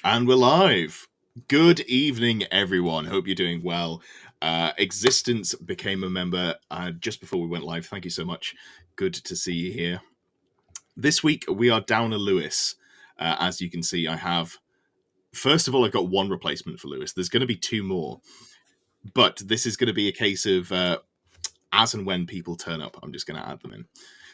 And we're live. Good evening, everyone. Hope you're doing well. Existence became a member just before we went live. Thank you so much. Good to see you here. This week, we are down a Lewis. As you can see, first of all, I've got one replacement for Lewis. There's going to be two more. But this is going to be a case of as and when people turn up, I'm just going to add them in.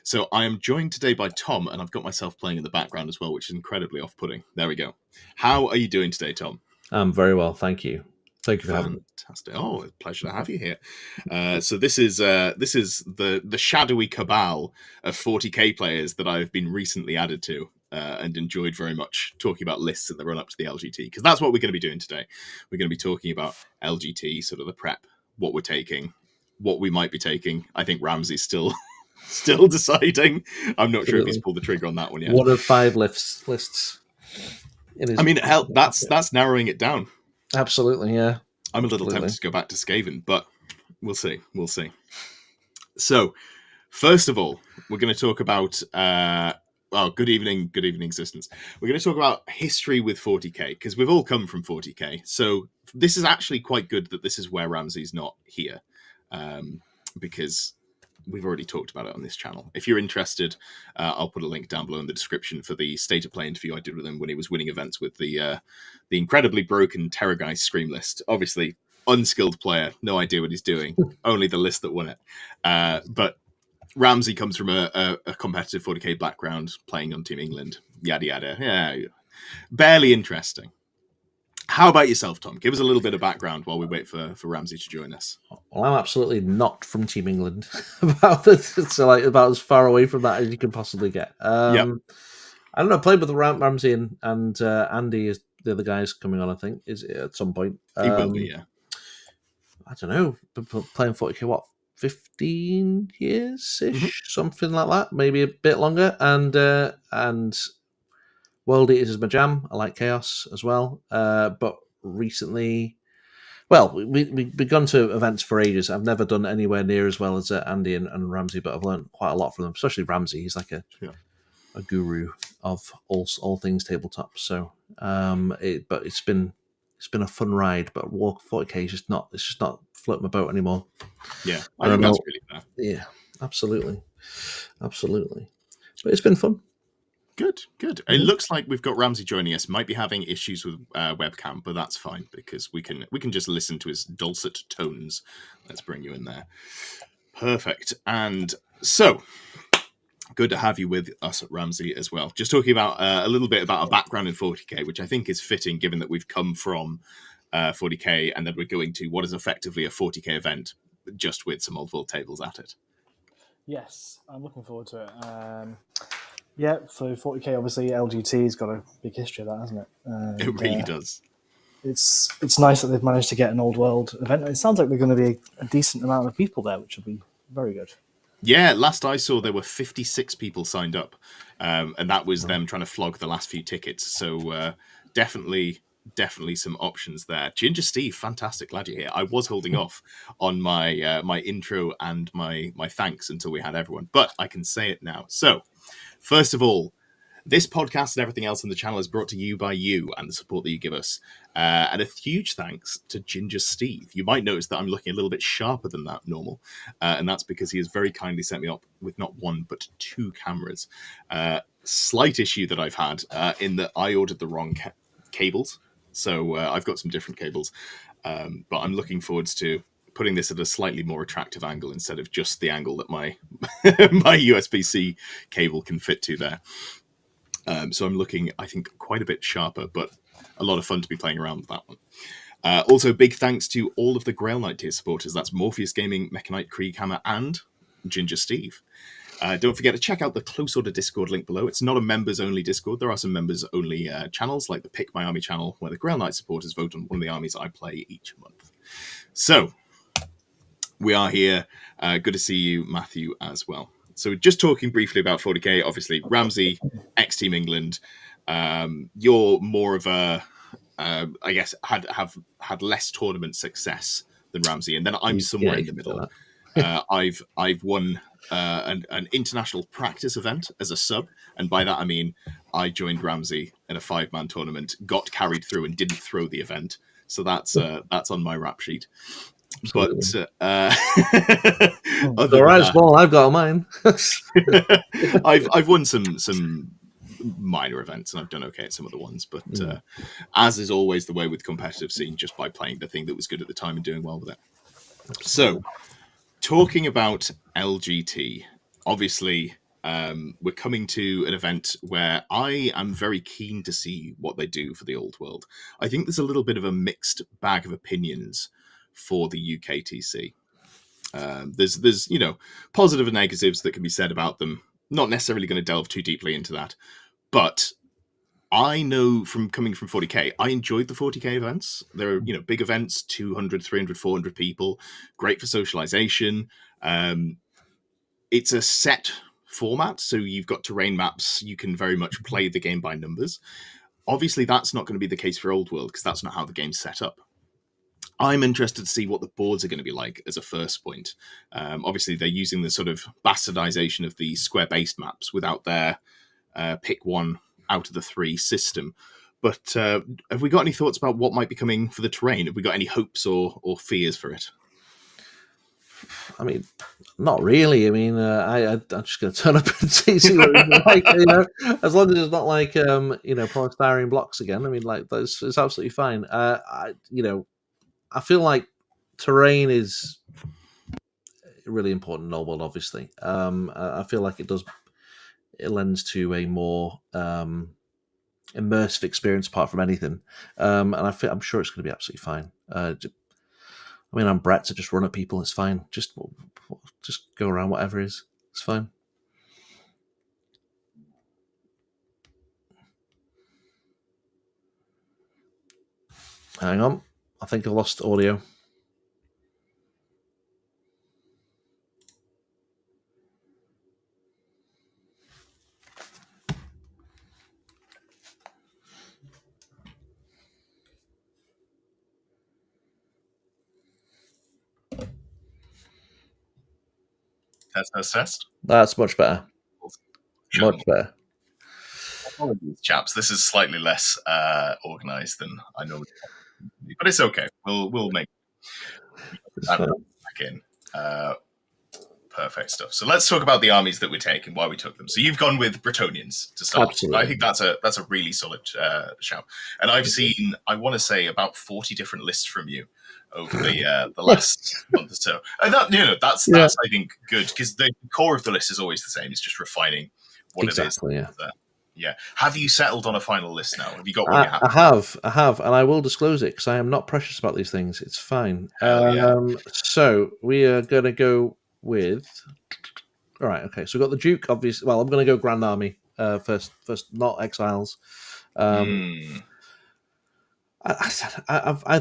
So I am joined today by Tom, and I've got myself playing in the background as well, which is incredibly off-putting. There we go. How are you doing today, Tom? I'm very well, thank you. Thank you for having me. Fantastic. Oh, it's a pleasure to have you here. So this is the shadowy cabal of 40k players that I've been recently added to and enjoyed very much talking about lists in the run-up to the LGT, because that's what we're going to be doing today. We're going to be talking about LGT, sort of the prep, what we're taking, what we might be taking. I think Ramsey's still deciding. I'm not sure if he's pulled the trigger on that one yet. One of 5 lists. I mean, hell, that's narrowing it down. Absolutely, yeah. I'm a little tempted to go back to Skaven, but we'll see. So, first of all, we're going to talk about good evening, existence. We're going to talk about history with 40k, because we've all come from 40k. So this is actually quite good that this is where Ramsey's not here, because we've already talked about it on this channel. If you're interested, I'll put a link down below in the description for the State of Play interview I did with him when he was winning events with the incredibly broken Terror Guy Scream list. Obviously, unskilled player, no idea what he's doing, only the list that won it. But Ramsey comes from a competitive 40k background, playing on Team England, yada yada. Yeah, barely interesting. How about yourself, Tom? Give us a little bit of background while we wait for Ramsey to join us. Well, I'm absolutely not from Team England. about as far away from that as you can possibly get. Yep. I don't know. I played with Ramsey and Andy is the other guys coming on. I think is at some point. He will be, yeah. I don't know. Been playing 40k, what, 15 years ish, something like that. Maybe a bit longer. And World Eaters is my jam. I like Chaos as well. But recently, well, we've gone to events for ages. I've never done anywhere near as well as Andy and Ramsey, but I've learned quite a lot from them, especially Ramsey. He's like a guru of all things tabletop. So, but it's been a fun ride. But 40k is just not floating my boat anymore. Yeah, I think that's really fair. Yeah, absolutely. But it's been fun. Good. It looks like we've got Ramsey joining us. Might be having issues with webcam, but that's fine because we can just listen to his dulcet tones. Let's bring you in there. Perfect. And so, good to have you with us, Ramsey, as well. Just talking about a little bit about our background in 40k, which I think is fitting given that we've come from 40k and then we're going to what is effectively a 40k event, just with some old world tables at it. Yes, I'm looking forward to it. Yeah, for 40k, obviously LGT's got a big history of that, hasn't it? It really does. It's nice that they've managed to get an old world event. It sounds like they're going to be a decent amount of people there, which will be very good. Yeah, last I saw, there were 56 people signed up, and that was them trying to flog the last few tickets. So definitely some options there. Ginger Steve, fantastic, glad you're here. I was holding off on my my intro and my thanks until we had everyone, but I can say it now. So, first of all, this podcast and everything else on the channel is brought to you by you and the support that you give us. And a huge thanks to Ginger Steve. You might notice that I'm looking a little bit sharper than that normal. And that's because he has very kindly set me up with not one, but 2 cameras. Slight issue that I've had in that I ordered the wrong cables. So I've got some different cables. But I'm looking forward to putting this at a slightly more attractive angle instead of just the angle that my my USB-C cable can fit to there. So I'm looking, I think, quite a bit sharper, but a lot of fun to be playing around with that one. Also, big thanks to all of the Grail Knight tier supporters. That's Morpheus Gaming, Mechanite, Krieghammer, and Ginger Steve. Don't forget to check out the Close Order Discord link below. It's not a members-only Discord. There are some members-only channels, like the Pick My Army channel, where the Grail Knight supporters vote on one of the armies I play each month. So, we are here. Good to see you, Matthew, as well. So just talking briefly about 40k, obviously, Ramsey, ex-Team England, you're more of a, I guess, had less tournament success than Ramsey, and then I'm somewhere in the middle. I've won an international practice event as a sub, and by that I mean I joined Ramsey in a 5-man tournament, got carried through, and didn't throw the event. So that's on my rap sheet. Absolutely. But All right, small. I've got mine. I've won some minor events, and I've done okay at some other ones. But as is always the way with competitive scene, just by playing the thing that was good at the time and doing well with it. So, talking about LGT, obviously, we're coming to an event where I am very keen to see what they do for the old world. I think there's a little bit of a mixed bag of opinions for the UKTC. There's positive and negatives that can be said about them. Not necessarily going to delve too deeply into that, but I know from coming from 40k, I enjoyed the 40k events. They're big events, 200, 300, 400 people, great for socialization. It's a set format, so you've got terrain maps. You can very much play the game by numbers. Obviously, that's not going to be the case for Old World because that's not how the game's set up. I'm interested to see what the boards are going to be like as a first point. Obviously, they're using the sort of bastardization of the square-based maps without their pick one out of the 3 system. But have we got any thoughts about what might be coming for the terrain? Have we got any hopes or fears for it? I mean, not really. I mean, I'm just going to turn up and see what it's like. As long as it's not like polystyrene blocks again. I mean, like it's absolutely fine. I feel like terrain is really important in Old World, obviously. I feel like it lends to a more immersive experience apart from anything. And I'm sure it's going to be absolutely fine. I'm Brett, so just run at people. It's fine. Just go around whatever it is. It's fine. Hang on. I think I've lost audio. Test. That's much better. Much better. Apologies, chaps. This is slightly less organized than I normally do, but it's okay. We'll make that back in. Perfect stuff. So let's talk about the armies that we take and why we took them. So you've gone with Brettonians to start. Absolutely. I think that's a really solid shout. And I've seen, I want to say, about 40 different lists from you over the last month or so. And that's I think good because the core of the list is always the same. It's just refining what it is. Yeah. Have you settled on a final list now? Have you got one you have? I have, and I will disclose it because I am not precious about these things. It's fine. So we are going to go with. All right. Okay. So we've got the Duke, obviously. Well, I'm going to go Grand Army first, not Exiles. I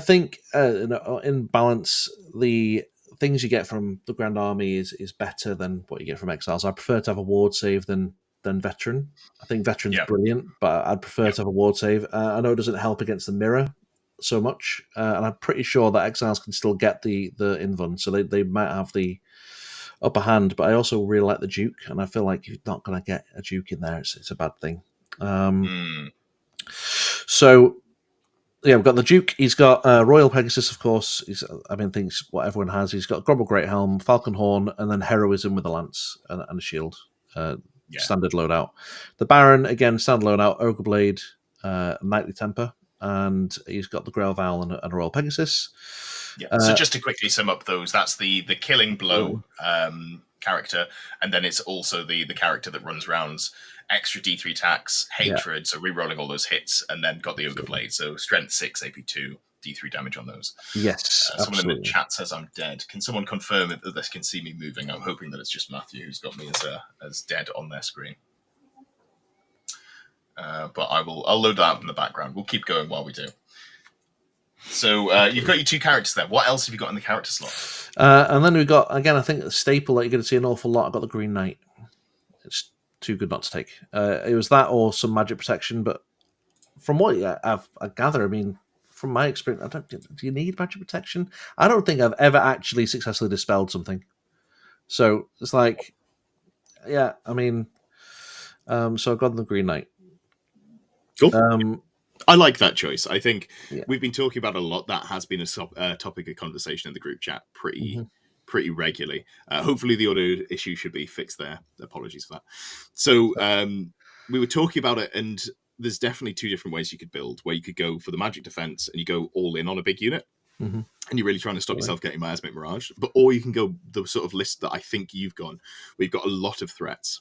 think in balance, the things you get from the Grand Army is better than what you get from Exiles. I prefer to have a ward save than Veteran. I think Veteran's brilliant, but I'd prefer to have a ward save. I know it doesn't help against the mirror so much, and I'm pretty sure that Exiles can still get the invuln, so they might have the upper hand. But I also really like the Duke, and I feel like you're not going to get a Duke in there. It's a bad thing. So yeah, we've got the Duke. He's got Royal Pegasus, of course. Thinks what everyone has. He's got Grobble Great Helm, Falcon Horn, and then Heroism with a lance and a shield. Standard loadout. The Baron, again, standard loadout, Ogre Blade, Knightly Temper, and he's got the Grail Vowl and a Royal Pegasus. Yeah. So just to quickly sum up those, that's the Killing Blow character, and then it's also the character that runs rounds, extra D3 attacks, hatred, so re-rolling all those hits, and then got the Ogre Blade, so strength 6, AP2, D3 damage on those. Yes, someone in the chat says I'm dead. Can someone confirm that they can see me moving? I'm hoping that it's just Matthew who's got me as dead on their screen. But I'll load that up in the background. We'll keep going while we do. So you've got your 2 characters there. What else have you got in the character slot? And then we've got, again, I think the staple that you're going to see an awful lot. I've got the Green Knight. It's too good not to take. It was that or some magic protection, but from what I gather, I mean, from my experience, do you need magic protection? I don't think I've ever actually successfully dispelled something. So it's like, yeah, I mean, so I've gone the Green Knight. Cool. Um, I like that choice. I think yeah. we've been talking about a lot. That has been a topic of conversation in the group chat pretty regularly. Hopefully, the audio issue should be fixed there. Apologies for that. So we were talking about it, and there's definitely two different ways you could build. Where you could go for the magic defense and you go all in on a big unit, and you're really trying to stop yourself getting Miasmic Mirage. Or you can go the sort of list that I think you've gone. We've got a lot of threats.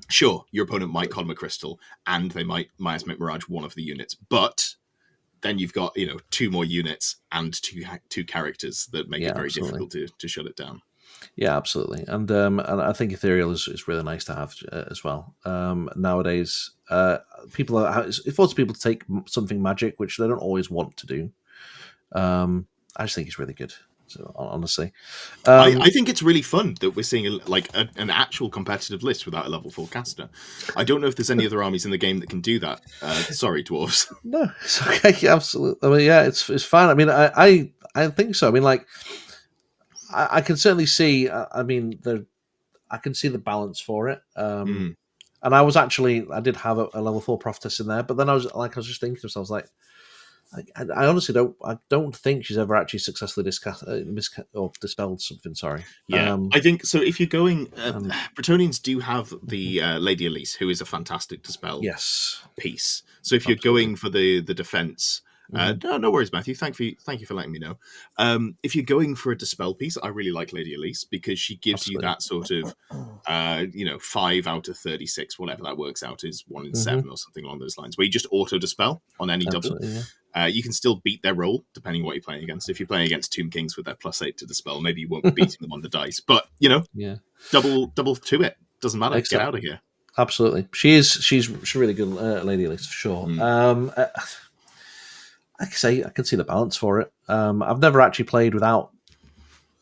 Sure, your opponent might Column of Crystal, and they might Miasmic Mirage one of the units, but then you've got 2 more units and two characters that make it very difficult to shut it down. Yeah, absolutely, and I think Ethereal is really nice to have as well. Nowadays, it forces people to take something magic, which they don't always want to do. I just think it's really good. So, honestly, I think it's really fun that we're seeing an actual competitive list without a level 4 caster. I don't know if there's any other armies in the game that can do that. Sorry, dwarves. No, it's okay. Absolutely. I mean, yeah, it's fine. I mean, I think so. I mean, like, I can certainly see. I mean, I can see the balance for it. And I did have a level 4 prophetess in there, but then I was just thinking to myself, I was like, I honestly don't think she's ever actually successfully dispelled something. Sorry. Yeah, I think so. If you're going, Brettonians do have the Lady Elise, who is a fantastic dispel piece. So if you're going for the defense, no worries, Matthew. Thank you for letting me know. If you're going for a dispel piece, I really like Lady Elise because she gives you that sort of 5 out of 36, whatever that works out is 1 in 7 or something along those lines, where you just auto dispel on any double. Yeah. You can still beat their roll depending on what you're playing against. If you're playing against Tomb Kings with their +8 to dispel, maybe you won't be beating them on the dice. But double to it, doesn't matter. Exactly. Get out of here. Absolutely, she's really good, Lady Elise for sure. Like I say, I can see the balance for it. I've never actually played without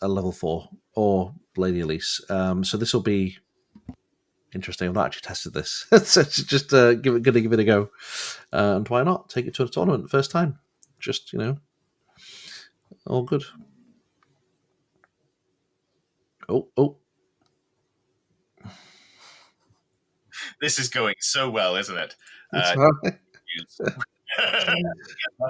a level 4 or Lady Elise, so this will be interesting. I've not actually tested this, so just give it a go. And why not take it to a tournament first time? Just all good. Oh. This is going so well, isn't it? Left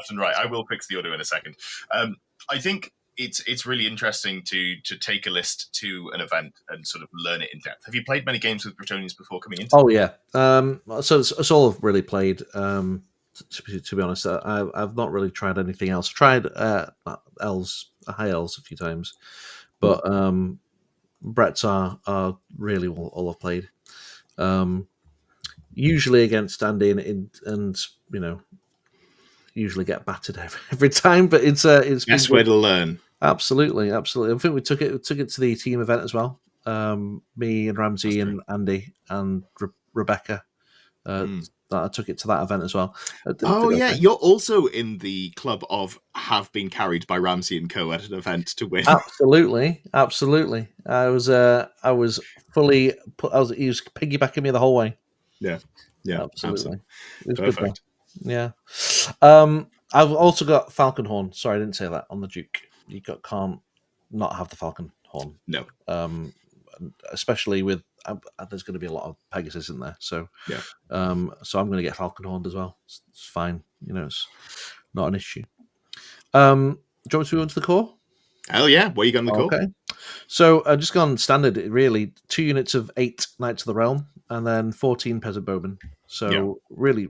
and right. I will fix the audio in a second. I think it's really interesting to take a list to an event and sort of learn it in depth. Have you played many games with Brettonians before coming into? Oh yeah. So it's all I've really played. To be honest, I've not really tried anything else. I've tried elves, high elves a few times, but Bretts are really all I've played. Usually against Andy and usually get battered every time, but it's best way to learn. Absolutely. I think we took it to the team event as well. Me and Ramsey and Andy and Rebecca. I took it to that event as well. You're also in the club of have been carried by Ramsey and Co at an event to win. Absolutely. I was fully he was piggybacking me the whole way. Yeah, absolutely. It was perfect. Good, yeah. I've also got Falcon Horn. Sorry, I didn't say that on the Duke. You can't not have the Falcon Horn. No. Especially with there's going to be a lot of Pegasus in there, so so I'm going to get Falcon Horned as well. It's fine, it's not an issue. Do you want me to go into the core? Hell yeah! Where you going in the core? Okay, so I've just gone standard. Really, 2 units of 8 Knights of the Realm, and then 14 Peasant Bowmen. So really,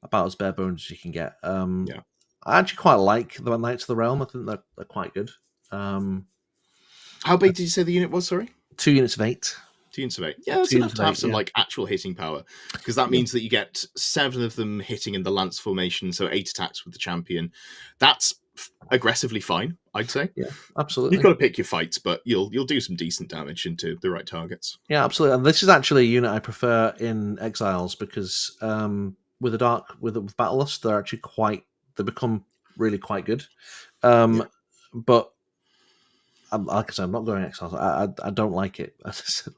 about as bare bones as you can get. I actually quite like the Knights of the Realm. I think they're quite good. How big did you say the unit was? Sorry, 2 units of 8. 2 units of 8. Yeah, that's enough to have some actual hitting power, because that means that you get 7 of them hitting in the lance formation, so 8 attacks with the champion. That's aggressively fine, I'd say. Yeah, absolutely. You've got to pick your fights, but you'll do some decent damage into the right targets. Yeah, absolutely. And this is actually a unit I prefer in Exiles because with Battlelust, they're actually they become really quite good. But like I said, I'm not going exiles. I don't like it,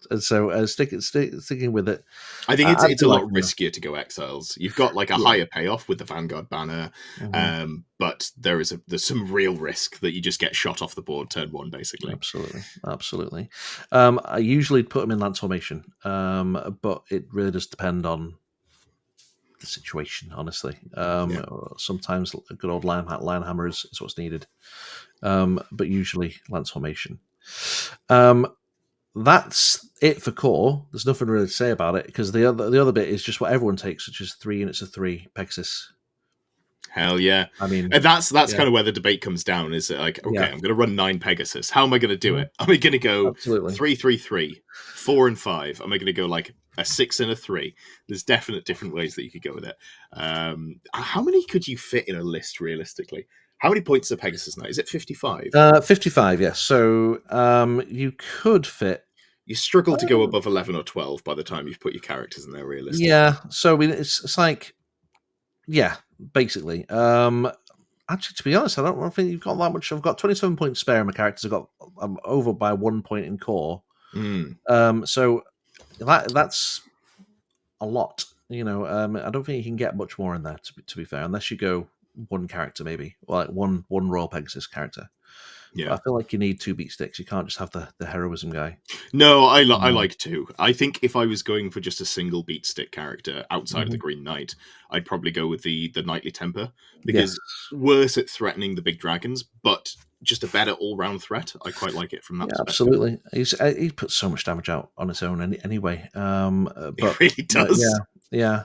and so sticking with it. I think I it's do a like lot riskier to go exiles. You've got like a yeah. higher payoff with the Vanguard banner, but there's some real risk that you just get shot off the board turn one, basically. Absolutely. I usually put them in lance formation, but it really does depend on the situation. Honestly, sometimes a good old line hammer is what's needed, but usually lance formation. That's it for core. There's nothing really to say about it because the other bit is just what everyone takes, which is 3 units of 3 Pegasus. Hell yeah! I mean, and that's yeah. kind of where the debate comes down. Is like, okay, Yeah. I'm going to run 9 Pegasus. How am I going to do it? Am I going to go Absolutely. 3-3-3, 4 and 5? Am I going to go like a 6 and a 3? There's different ways that you could go with it. How many could you fit in a list realistically? How many points is a Pegasus now? Is it 55? 55, yes. So you could fit. You struggle to go above 11 or 12 by the time you've put your characters in there realistically. Yeah. So it's like, yeah, basically. Actually, to be honest, I don't think you've got that much. I've got 27 points spare in my characters. I'm over by 1 point in core. So that's a lot. I don't think you can get much more in there. To be fair, unless you go one character, maybe, or like one Royal Pegasus character. Yeah, but I feel like you need 2 beat sticks. You can't just have the heroism guy. No, I like 2. I think if I was going for just a single beat stick character outside of the Green Knight, I'd probably go with the Knightly Temper, because worse at threatening the big dragons, but just a better all-round threat. I quite like it from that perspective. Absolutely. He puts so much damage out on his own anyway. But it really does. Yeah.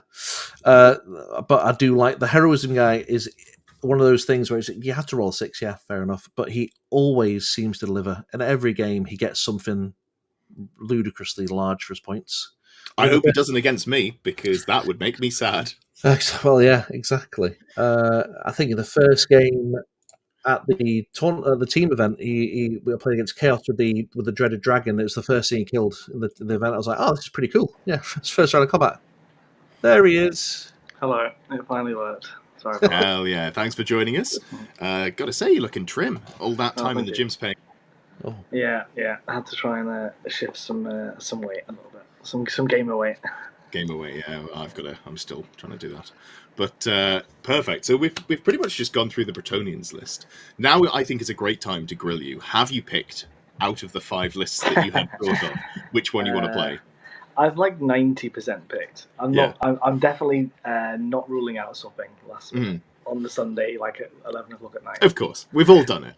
But I do like the heroism guy. Is one of those things where you have to roll 6, yeah, fair enough. But he always seems to deliver. And every game, he gets something ludicrously large for his points. I hope he doesn't against me, because that would make me sad. Well, yeah, exactly. I think in the first game at the team event, we were playing against Chaos with the dreaded dragon. It was the first thing he killed in the event. I was like, oh, this is pretty cool. Yeah, it's first round of combat. There he is. Hello. It finally worked. Sorry. Hell yeah! Thanks for joining us. Got to say, you're looking trim. All that time in the gym's paying. Oh. Yeah. I had to try and shift some weight a little bit, some gamer weight. Gamer weight, yeah. I'm still trying to do that. But perfect. So we've pretty much just gone through the Brettonians list. Now I think is a great time to grill you. Have you picked out of the 5 lists that you had thought of which one you want to play? I've like 90% picked. I'm definitely not ruling out something last minute on the Sunday, like at 11 o'clock at night. Of course, we've all done it.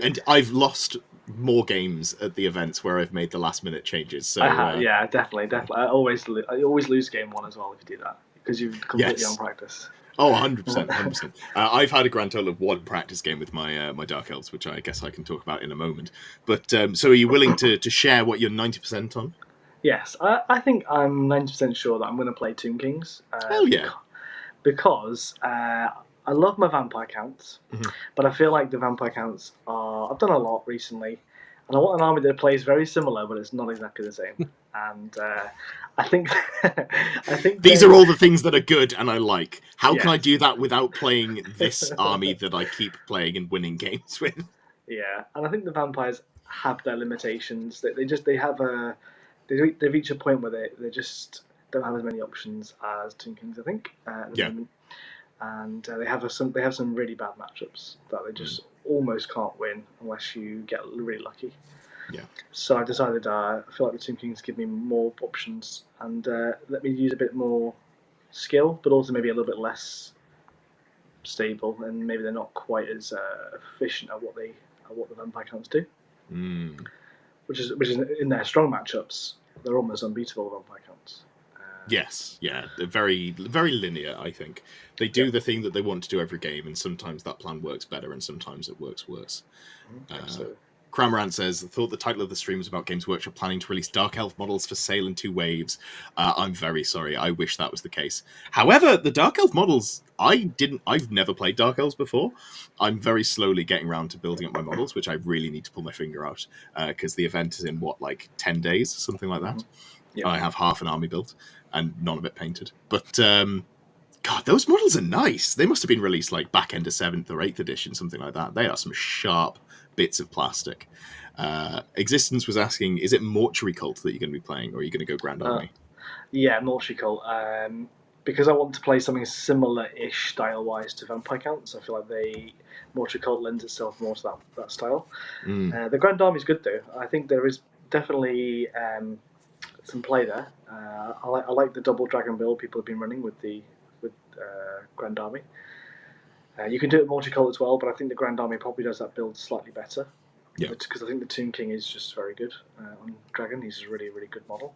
And I've lost more games at the events where I've made the last minute changes. So yeah, definitely. I always lose game 1 as well if you do that, because you've completely on practice. Oh, 100%. I've had a grand total of 1 practice game with my Dark Elves, which I guess I can talk about in a moment. But so are you willing to share what you're 90% on? Yes, I think I'm 90% sure that I'm going to play Tomb Kings. Hell yeah. Because I love my vampire counts, but I feel like the vampire counts I've done a lot recently, and I want an army that plays very similar, but it's not exactly the same. And I think these are all the things that are good and I like. How can I do that without playing this army that I keep playing and winning games with? Yeah, and I think the vampires have their limitations. They reach a point where they just don't have as many options as Tomb Kings, I think, at the moment. And they have some really bad matchups that they just almost can't win unless you get really lucky. Yeah. So I decided I feel like the Tomb Kings give me more options and let me use a bit more skill, but also maybe a little bit less stable, and maybe they're not quite as efficient at what the vampire counts do. Which is in their strong matchups, they're almost unbeatable vampire counts. Yes, yeah, they're very, very linear. I think they do the thing that they want to do every game, and sometimes that plan works better, and sometimes it works worse. Cramorant says, thought the title of the stream was about Games Workshop planning to release Dark Elf models for sale in 2 waves. I'm very sorry. I wish that was the case. However, the Dark Elf models, I've never played Dark Elves before. I'm very slowly getting around to building up my models, which I really need to pull my finger out, because the event is in, 10 days? Something like that. I have half an army built, and none of it painted. But God, those models are nice. They must have been released like back end of 7th or 8th edition, something like that. They are some sharp bits of plastic. Existence was asking, is it Mortuary Cult that you're going to be playing, or are you going to go Grand Army? Yeah, Mortuary Cult. Because I want to play something similar-ish style-wise to Vampire Counts, I feel like Mortuary Cult lends itself more to that style. The Grand Army is good though. I think there is definitely some play there. I like the double dragon build people have been running with Grand Army. You can do it with Mortuary Cult as well, but I think the Grand Army probably does that build slightly better. Yeah. Because I think the Tomb King is just very good on Dragon. He's a really, really good model.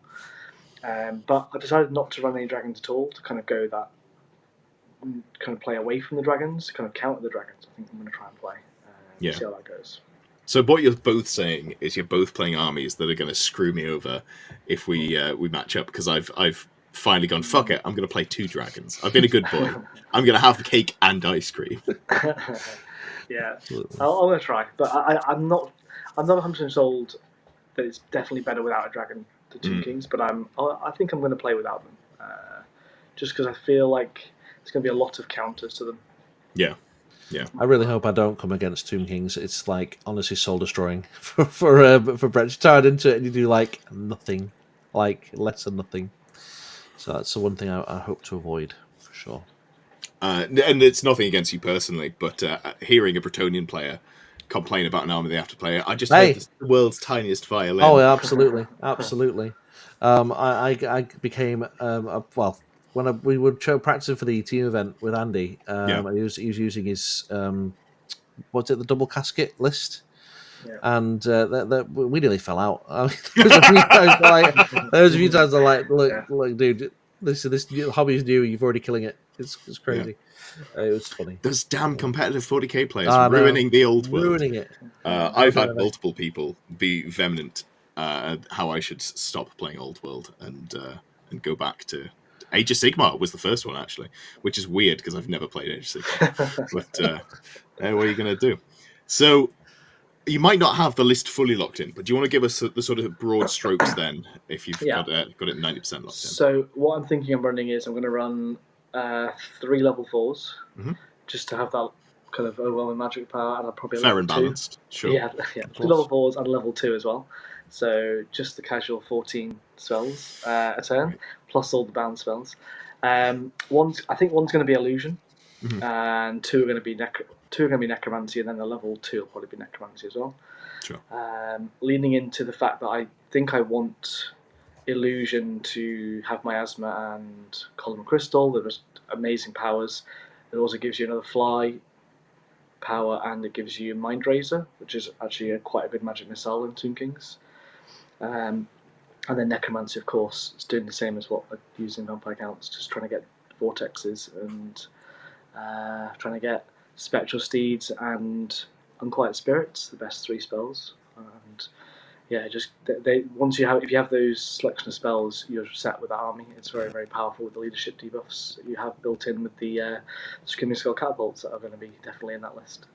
But I decided not to run any dragons at all, to kind of go that, kind of play away from the dragons, kind of counter the dragons. I think I'm going to try and play. See how that goes. So what you're both saying is you're both playing armies that are going to screw me over if we match up, because I've finally gone, fuck it, I'm going to play 2 dragons. I've been a good boy. I'm going to have cake and ice cream. Yeah, I'm going to try, but I'm not 100% sold that it's definitely better without a dragon to Tomb Kings, but I think I'm going to play without them, just because I feel like there's going to be a lot of counters to them. Yeah. I really hope I don't come against Tomb Kings. It's like honestly soul destroying for Brett. You're tied into it and you do like nothing, like less than nothing. So that's the one thing I hope to avoid for sure. And it's nothing against you personally, but hearing a Brettonian player complain about an army they have to play, I just heard the world's tiniest violin. Oh, absolutely, absolutely. I became when we were practicing for the team event with Andy. He was using his what's it, the double casket list. Yeah. And we nearly fell out. I mean, there was a few times I'm like, look, dude, this hobby is new. You've already killing it. It's crazy. It was funny. Those damn competitive 40k players ruining the old world. Ruining it. I've had multiple people be vehement how I should stop playing old world and go back to Age of Sigmar. Was the first one actually, which is weird because I've never played Age of Sigmar. But what are you going to do? So you might not have the list fully locked in, but do you want to give us the sort of broad strokes then, if you've got it 90% locked in? So what I'm thinking I'm running is I'm going to run 3 level 4s, just to have that kind of overwhelming magic power, and I'll probably fair and balanced. Sure. Yeah, 2 level 4s and level 2 as well. So just the casual 14 spells a turn, plus all the bound spells. I think one's going to be illusion, and 2 are going to be necromancy, and then the level 2 will probably be necromancy as well. Sure. Leaning into the fact that I think I want illusion to have miasma and column crystal. There's amazing powers. It also gives you another fly power, and it gives you mind razor, which is actually quite a good magic missile in Tomb Kings. And then necromancy, of course, is doing the same as what I use in Vampire Counts, just trying to get vortexes and trying to get spectral steeds and unquiet spirits, the best 3 spells. And yeah, just if you have those selection of spells, you're set with that army. It's very, very powerful with the leadership debuffs that you have built in with the Screaming Skull catapults that are going to be definitely in that list.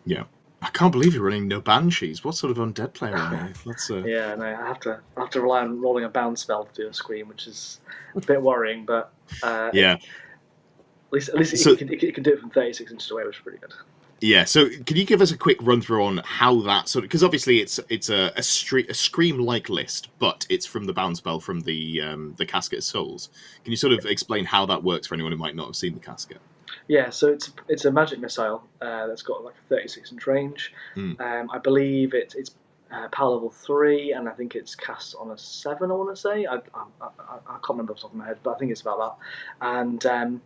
Yeah. I can't believe you're running no banshees. What sort of undead player are you? That's Yeah, no, I have to rely on rolling a bound spell to do a scream, which is a bit worrying, but yeah. At least it can do it from 36 inches away, which is pretty good. Yeah, so can you give us a quick run through on how that sort of, because obviously it's a scream-like list, but it's from the bound spell from the Casket of Souls. Can you sort of explain how that works for anyone who might not have seen the Casket? Yeah, so it's a magic missile that's got like a 36-inch range. I believe it's power level 3, and I think it's cast on a 7. I want to say I can't remember off the top of my head, but I think it's about that. And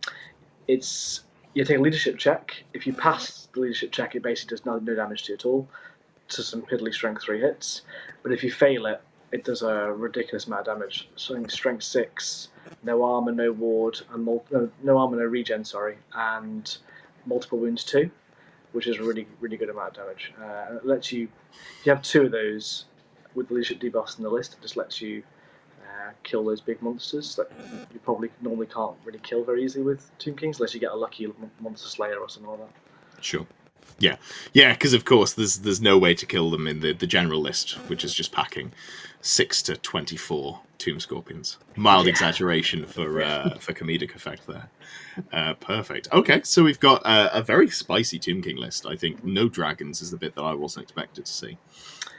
you take a leadership check. If you pass the leadership check, it basically does no damage to you at all, to some piddly strength 3 hits. But if you fail it, it does a ridiculous amount of damage. So I think strength 6, no armor, no ward, and no armor, no regen. And multiple wounds 2, which is a really, really good amount of damage. And it lets you, if you have 2 of those with the leadership debuffs in the list, it just lets you kill those big monsters that you probably normally can't really kill very easily with Tomb Kings, unless you get a lucky monster slayer or something like that. Sure. Yeah, because of course there's no way to kill them in the general list, which is just packing 6 to 24 Tomb Scorpions. Mild exaggeration for comedic effect there. Perfect. Okay, so we've got a very spicy Tomb King list. I think no dragons is the bit that I wasn't expected to see.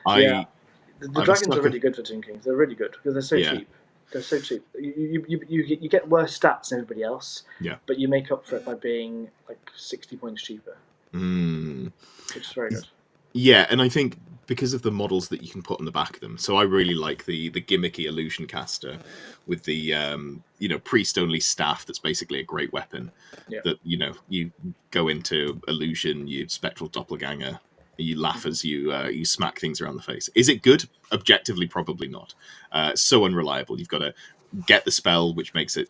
The I'm a dragons are sucker- really good for Tomb Kings. They're really good because they're so Yeah. cheap. They're so cheap. You get worse stats than everybody else. Yeah. But you make up for it by being like 60 points cheaper, which is very good. Yeah, and I think because of the models that you can put on the back of them, so I really like the gimmicky illusion caster with the priest only staff that's basically a great weapon. Yeah. That you go into illusion, you spectral doppelganger, you laugh as you smack things around the face. Is it good? Objectively, probably not. So unreliable. You've got to get the spell, which makes it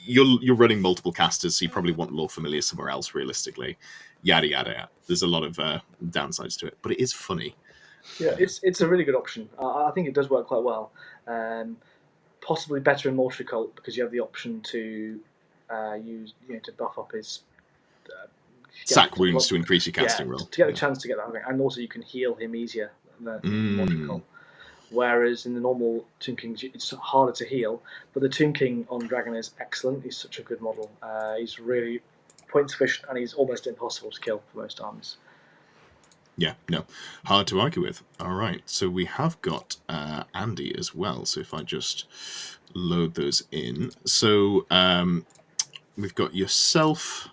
you're running multiple casters, so you probably want Lore Familiar somewhere else, realistically. Yada yada yada. There's a lot of downsides to it, but it is funny. Yeah, it's a really good option. I think it does work quite well. Possibly better in Mortuary Cult because you have the option to use to buff up his sack wounds to increase your casting roll. to get a chance to get that, and also you can heal him easier than Mortuary Cult. Whereas in the normal Tomb King, it's harder to heal. But the Tomb King on Dragon is excellent. He's such a good model. He's really points efficient, and he's almost impossible to kill for most armies. Yeah, no, hard to argue with. All right, so we have got Andy as well. So if I just load those in. So we've got yourself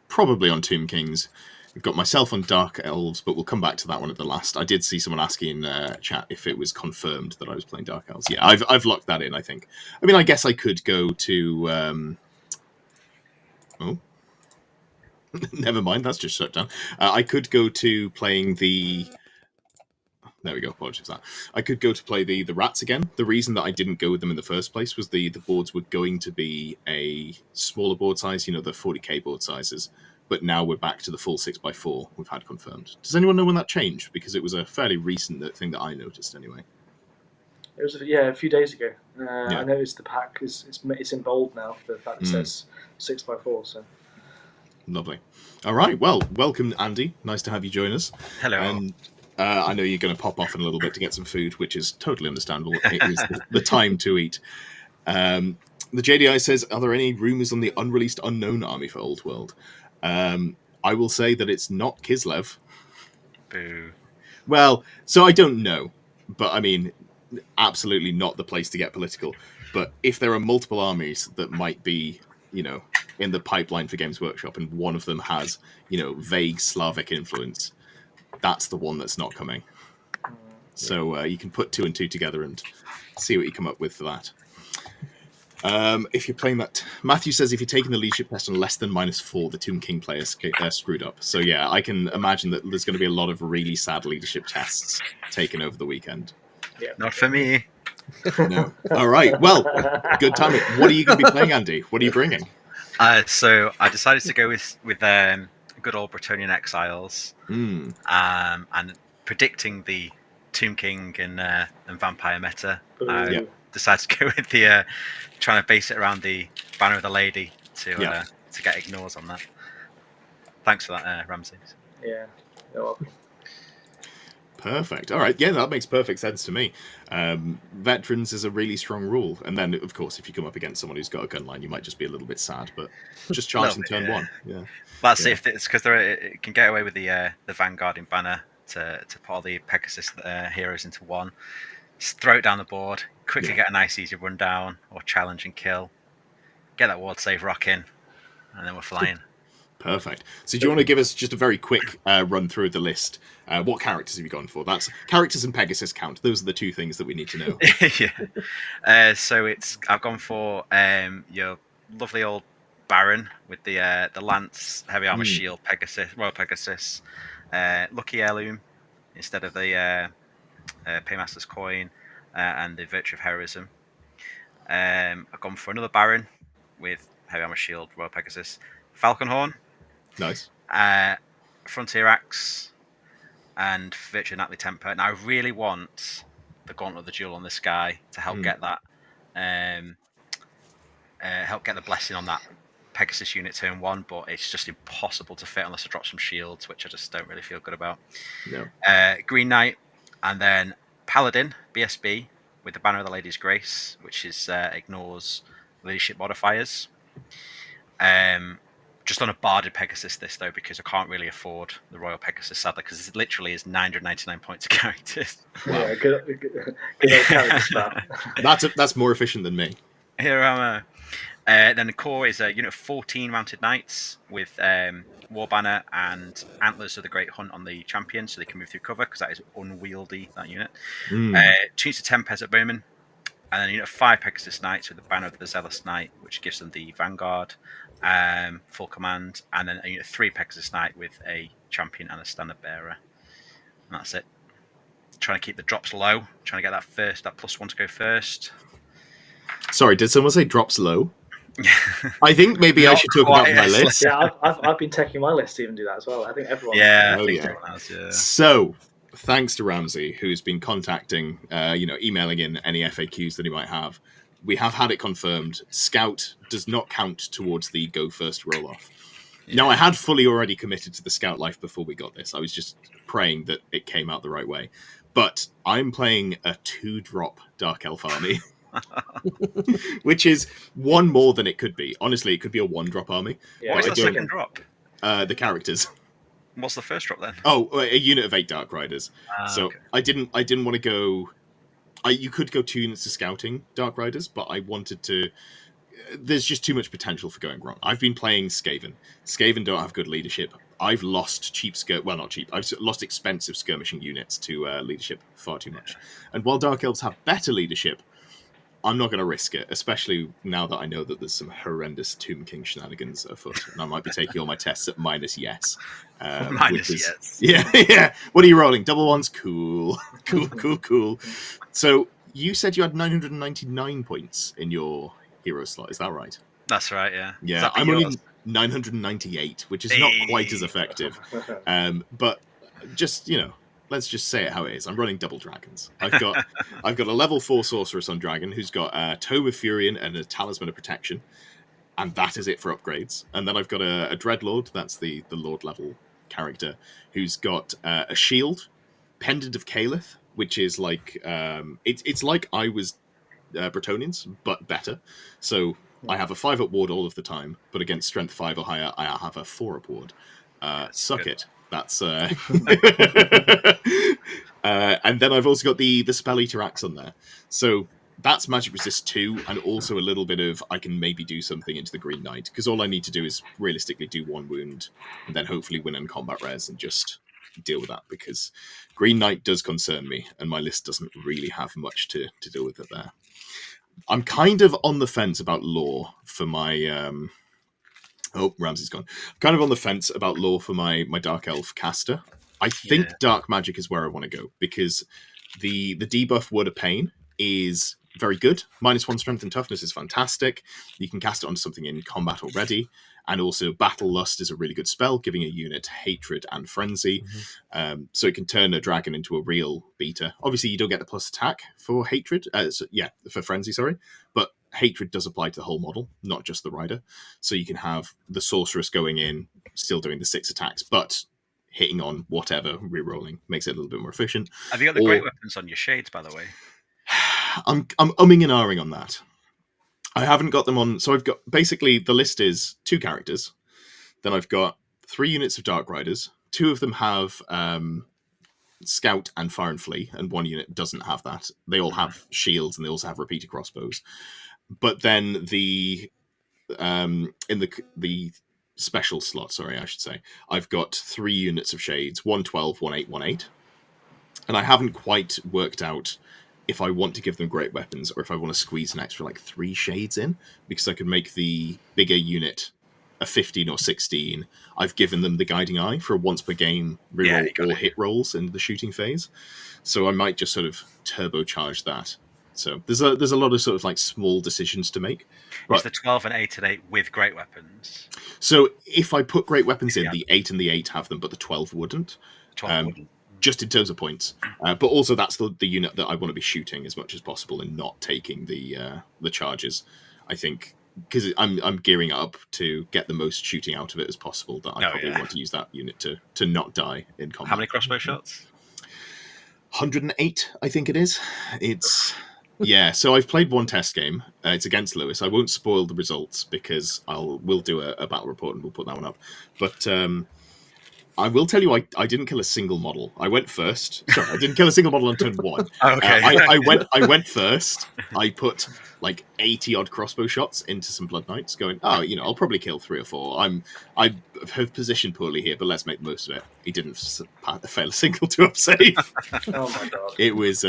probably on Tomb Kings. We've got myself on Dark Elves, but we'll come back to that one at the last. I did see someone asking in chat if it was confirmed that I was playing Dark Elves. Yeah, I've locked that in, I think. I mean, I guess I could go to... never mind, that's just shut down. I could go to playing the... There we go, apologies for that. I could go to play the rats again. The reason that I didn't go with them in the first place was the boards were going to be a smaller board size, the 40k board sizes. But now we're back to the full 6x4 we've had confirmed. Does anyone know when that changed? Because it was a fairly recent thing that I noticed anyway. It was a few days ago. I noticed the pack it's in bold now. The fact it says 6x4. So lovely. All right. Well, welcome, Andy. Nice to have you join us. Hello. And I know you're going to pop off in a little bit to get some food, which is totally understandable. It is the time to eat. The JDI says, are there any rumours on the unreleased unknown army for Old World? I will say that it's not Kislev. Boo. Well, so I don't know, but I mean, absolutely not the place to get political. But if there are multiple armies that might be, in the pipeline for Games Workshop, and one of them has, vague Slavic influence, that's the one that's not coming. So you can put 2 and 2 together and see what you come up with for that. If you're playing that, Matthew says if you're taking the leadership test on less than -4, the Tomb King players screwed up. So yeah, I can imagine that there's going to be a lot of really sad leadership tests taken over the weekend. yeah, Not for me. No. All right. Well, good timing. What are you going to be playing, Andy? What are you bringing? So I decided to go with good old Brettonian exiles, and predicting the Tomb King and vampire meta. I decided to go with the trying to base it around the Banner of the Lady to get ignores on that. Thanks for that, Ramsey. Yeah, you're welcome. Perfect. All right. Yeah, that makes perfect sense to me. Veterans is a really strong rule. And then, of course, if you come up against someone who's got a gun line, you might just be a little bit sad, but just charge them turn 1. Yeah. That's if it's because it can get away with the Vanguard in Banner to put all the Pegasus heroes into one. Just throw it down the board, quickly get a nice easy run down or challenge and kill. Get that ward save rocking, and then we're flying. Perfect. So do you want to give us just a very quick run through the list? What characters have you gone for? That's characters and Pegasus count. Those are the 2 things that we need to know. Yeah. So I've gone for your lovely old Baron with the lance, heavy armor, shield, Pegasus, Royal Pegasus, lucky heirloom instead of the Paymaster's coin and the virtue of heroism. I've gone for another Baron with heavy armor, shield, Royal Pegasus, Falconhorn. Nice. Frontier Axe and Virtue of Knightly Temper. Now I really want the Gauntlet of the Jewel on this guy to help get that help get the blessing on that Pegasus unit turn 1, but it's just impossible to fit unless I drop some shields, which I just don't really feel good about. No. Green Knight, and then Paladin, BSB, with the Banner of the Lady's Grace, which is ignores leadership modifiers. Just on a barded Pegasus this though, because I can't really afford the Royal Pegasus sadly, because it literally is 999 points of characters. Wow. Yeah, good old character stat. That's more efficient than me. Here am then the core is a unit of 14 mounted knights with War Banner and Antlers of the Great Hunt on the champion, so they can move through cover because that is unwieldy, that unit. 2 units of 10 Peasant Bowmen, and then a unit of 5 Pegasus Knights with the Banner of the Zealous Knight, which gives them the Vanguard, full command, and then a unit of 3 Pegasus Knight with a champion and a standard bearer. And that's it. Trying to keep the drops low, trying to get that +1 to go first. Sorry, did someone say drops low? I think maybe I should talk about my list. Yeah, I've been taking my list to even do that as well. I think everyone. Yeah, Oh, I think yeah. everyone has, yeah. So, thanks to Ramsey, who's been contacting, emailing in any FAQs that he might have. We have had it confirmed. Scout does not count towards the go first roll off. Yeah. Now, I had fully already committed to the Scout life before we got this. I was just praying that it came out the right way. But I'm playing a 2-drop Dark Elf army. Which is one more than it could be. Honestly, it could be a 1-drop army. Yeah. What's the second drop? The characters. What's the first drop then? Oh, a unit of 8 Dark Riders. So okay. I didn't want to go. You could go 2 units of scouting Dark Riders, but I wanted to. There's just too much potential for going wrong. I've been playing Skaven. Skaven don't have good leadership. I've lost not cheap. I've lost expensive skirmishing units to leadership far too much. And while Dark Elves have better leadership, I'm not going to risk it, especially now that I know that there's some horrendous Tomb King shenanigans afoot, and I might be taking all my tests at -yes. Yes. Yeah. What are you rolling? Double ones? Cool. Cool. So you said you had 999 points in your hero slot. Is that right? That's right, yeah. Yeah, I'm only 998, which is not quite as effective. But just, let's just say it how it is. I'm running double dragons. I've got a level 4 sorceress on dragon who's got a Tome of Furion and a Talisman of Protection, and that is it for upgrades. And then I've got a Dreadlord, that's the Lord level character, who's got a shield, Pendant of Caliph, which is like it's like I was Brettonians, but better. So I have a 5-up ward all of the time, but against strength 5 or higher, I have a 4-up ward. Suck it. That's and then I've also got the Spell Eater Axe on there. So that's magic resist 2, and also a little bit of I can maybe do something into the Green Knight, because all I need to do is realistically do 1 wound, and then hopefully win on combat res and just deal with that, because Green Knight does concern me, and my list doesn't really have much to deal with it there. I'm kind of on the fence about lore for my Oh, Ramsey's gone. Kind of on the fence about lore for my Dark Elf caster. I think Dark Magic is where I want to go, because the debuff Word of Pain is very good. -1 strength and toughness is fantastic. You can cast it onto something in combat already. And also Battle Lust is a really good spell, giving a unit hatred and frenzy. So it can turn a dragon into a real beater. Obviously, you don't get the plus attack for hatred. For frenzy, sorry. But hatred does apply to the whole model, not just the rider. So you can have the sorceress going in, still doing the 6 attacks, but hitting on whatever, rerolling, makes it a little bit more efficient. Have you got the great weapons on your shades, by the way? I'm umming and ahhing on that. I haven't got them on. So I've got basically the list is 2 characters. Then I've got 3 units of Dark Riders. 2 of them have Scout and Fire and Flee, and 1 unit doesn't have that. They all have shields and they also have repeater crossbows. But then in the special slot, I should say, I've got 3 units of shades, 112, 18, 18. And I haven't quite worked out if I want to give them great weapons or if I want to squeeze an extra 3 shades in, because I could make the bigger unit a 15 or 16. I've given them the Guiding Eye for a once per game reroll or hit rolls in the shooting phase. So I might just sort of turbocharge that. So there's a lot of sort of small decisions to make. Is the 12 and 8 and 8 with great weapons? So if I put great weapons in, the 8 and the 8 have them, but the 12 wouldn't. 12 wouldn't. Just in terms of points. But also that's the unit that I want to be shooting as much as possible and not taking the charges. I think because I'm gearing up to get the most shooting out of it as possible, that I Oh, probably yeah. want to use that unit to not die in combat. How many crossbow shots? 108, I think it is. It's yeah. So I've played one test game. It's against Lewis. I won't spoil the results because we'll do a battle report and we'll put that one up. But I will tell you, I didn't kill a single model. I went first. Sorry, I didn't kill a single model on turn 1. Oh, okay. I went first. I put like 80 odd crossbow shots into some Blood Knights, going, oh, I'll probably kill 3 or 4. I have positioned poorly here, but let's make the most of it. He didn't fail a single 2-up save. Oh my god. It was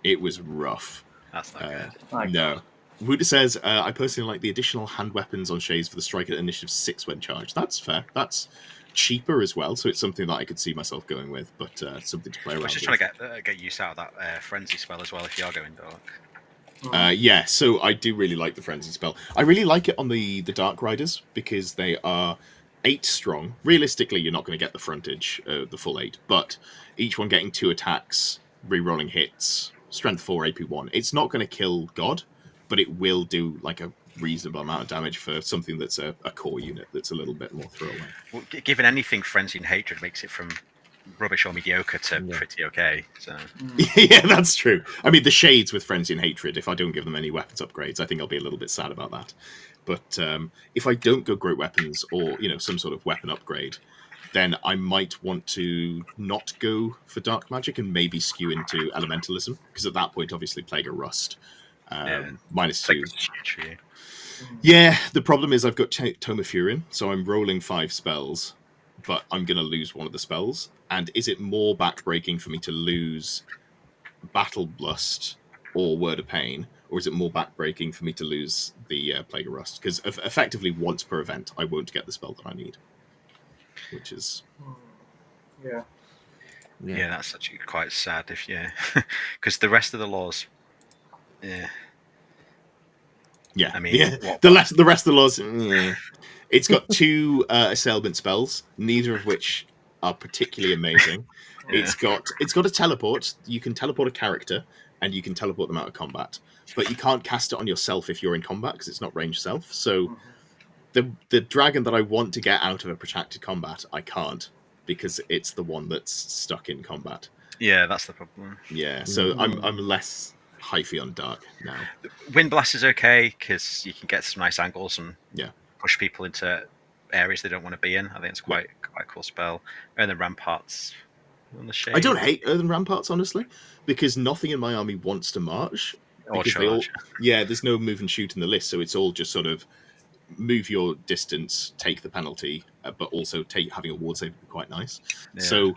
it was rough. That's not good. My No. God. Wuda says, I personally like the additional hand weapons on Shays for the strike at initiative 6 when charged. That's fair. That's cheaper as well, so it's something that I could see myself going with, but something to play I around was just with. trying to get use out of that frenzy spell as well if you are going dark. Yeah, so I do really like the Frenzy spell. I really like it on the Dark Riders because they are 8 strong. Realistically, you're not going to get the frontage, the full 8, but each one getting 2 attacks, re-rolling hits, strength 4, AP 1. It's not going to kill God, but it will do like a reasonable amount of damage for something that's a core unit that's a little bit more throwaway. Well, given anything, frenzy and hatred makes it from rubbish or mediocre to pretty okay. So Yeah, that's true. I mean, the Shades with Frenzy and Hatred, if I don't give them any weapons upgrades, I think I'll be a little bit sad about that. But if I don't go great weapons or, some sort of weapon upgrade, then I might want to not go for dark magic and maybe skew into elementalism, because at that point, obviously, Plague of Rust. -2. it's huge for you. Yeah, the problem is I've got Tome of Furin, so I'm rolling 5 spells, but I'm going to lose one of the spells. And is it more backbreaking for me to lose Battle Lust or Word of Pain, or is it more backbreaking for me to lose the Plague of Rust? Because effectively, once per event, I won't get the spell that I need, which is... Yeah. Yeah, that's actually quite sad because the rest of the laws, Yeah, I mean, the rest of the laws. It's got 2 assailment spells, neither of which are particularly amazing. It's got a teleport. You can teleport a character, and you can teleport them out of combat, but you can't cast it on yourself if you're in combat because it's not ranged self. So the dragon that I want to get out of a protracted combat, I can't because it's the one that's stuck in combat. Yeah, that's the problem. Yeah, so I'm less hyphy on dark now. Wind Blast is okay because you can get some nice angles and Yeah. push people into areas they don't want to be in. I think it's quite a cool spell. And the Ramparts on the Shade. I don't hate Earthen Ramparts, honestly, because nothing in my army wants to march. Or Because they all, charge. there's no move and shoot in the list, so it's all just sort of move your distance, take the penalty, but also having a ward save would be quite nice. Yeah. So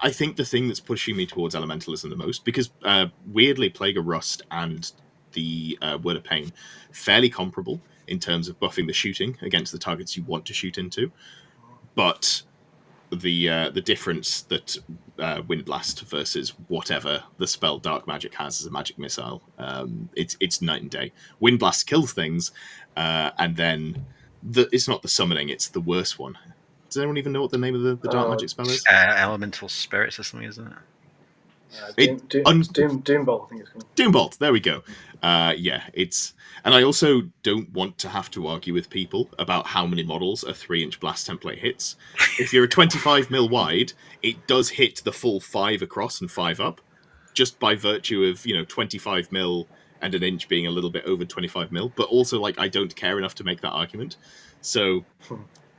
I think the thing that's pushing me towards elementalism the most, because weirdly, Plague of Rust and the Word of Pain fairly comparable in terms of buffing the shooting against the targets you want to shoot into, but the difference that Wind Blast versus whatever the spell Dark Magic has as a magic missile, it's night and day. Wind Blast kills things, and then it's not the summoning, it's the worst one. Does anyone even know what the name of the Dark Magic spell is? Elemental Spirits or something, isn't it? Doombolt, I think it's called. Doombolt, there we go. It's... And I also don't want to have to argue with people about how many models a 3-inch blast template hits. If you're a 25 mil wide, it does hit the full 5 across and 5 up, just by virtue of, 25 mil and an inch being a little bit over 25 mil. But also, I don't care enough to make that argument. So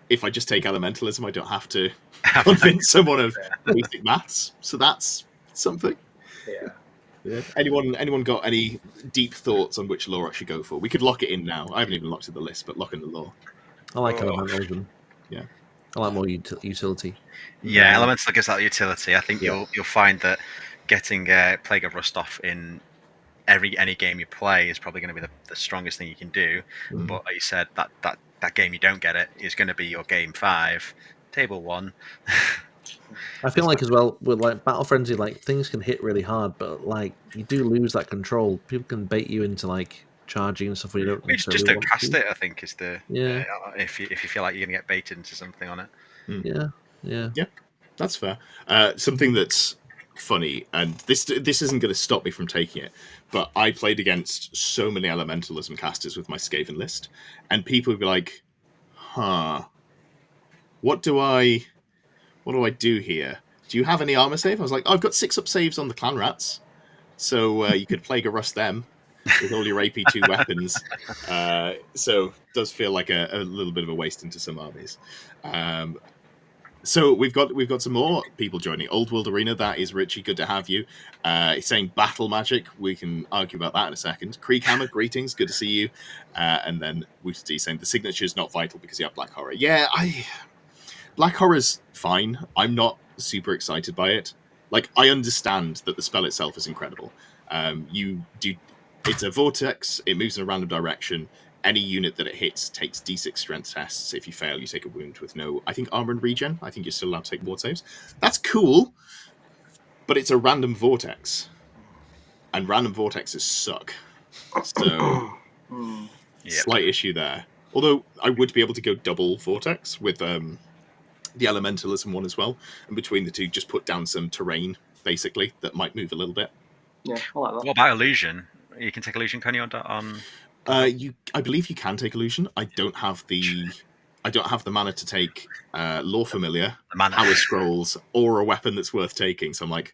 if I just take elementalism, I don't have to convince someone of basic maths. So that's something. Yeah. Yeah. Anyone got any deep thoughts on which law I should go for? We could lock it in now. I haven't even locked in the list, but lock in the law. I like elementalism. Yeah. I like more utility. Yeah, Elemental gives that utility. I think you'll find that getting Plague of Rust off in any game you play is probably going to be the strongest thing you can do. But like you said, that game you don't get it is going to be your game 5, table 1. I feel like as well with Battle Frenzy, things can hit really hard, but you do lose that control. People can bait you into charging and stuff where you don't. You just don't cast it. I think is the if you feel like you're going to get baited into something on it. Yeah. That's fair. Something that's funny, and this isn't going to stop me from taking it, but I played against so many elementalism casters with my Skaven list, and people would be like, huh, what do I do here? Do you have any armor save? I was like, I've got 6 up saves on the clan rats, so you could Plague of Rust them with all your AP2 weapons. So it does feel like a little bit of a waste into some armies. So we've got some more people joining. Old World Arena, that is Richie, good to have you. He's saying Battle Magic, we can argue about that in a second. Creek Hammer, greetings, good to see you. And then Wooter D saying the signature is not vital because you have Black Horror. Yeah, Black Horror's fine. I'm not super excited by it. Like, I understand that the spell itself is incredible. It's a vortex, it moves in a random direction. Any unit that it hits takes D6 strength tests. If you fail, you take a wound with no, I think, armor and regen. I think you're still allowed to take ward saves. That's cool, but it's a random vortex. And random vortexes suck. So, slight issue there. Although, I would be able to go double vortex with the elementalism one as well. And between the two, just put down some terrain, basically, that might move a little bit. Yeah, I like that. What about illusion? You can take illusion, can you, on I believe you can take illusion. I don't have the mana to take Lore Familiar, Power Scrolls, or a weapon that's worth taking. So I'm like,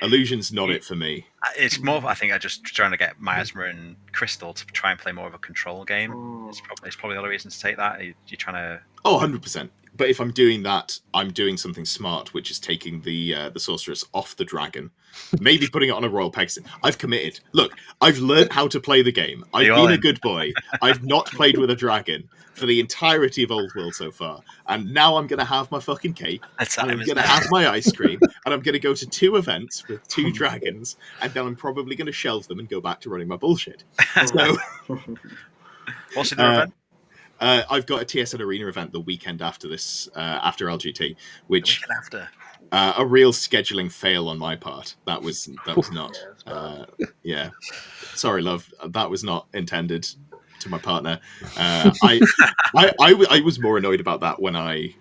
illusion's not it for me. It's more. I think I'm just trying to get Miasma and Crystal to try and play more of a control game. It's probably the other reason to take that. You're trying to. Oh, 100%. But if I'm doing that, I'm doing something smart, which is taking the sorceress off the dragon, maybe putting it on a royal Pegasus. I've committed. Look, I've learned how to play the game. I've been a good boy. I've not played with a dragon for the entirety of Old World so far, and now I'm going to have my fucking cake, and I'm going to have my ice cream, and I'm going to go to 2 events with 2 dragons, and then I'm probably going to shelve them and go back to running my bullshit. So, what's in the event? I've got a TSN Arena event the weekend after this, after LGT, which a real scheduling fail on my part. That was not. Yeah, sorry, love. That was not intended to my partner. I was more annoyed about that when I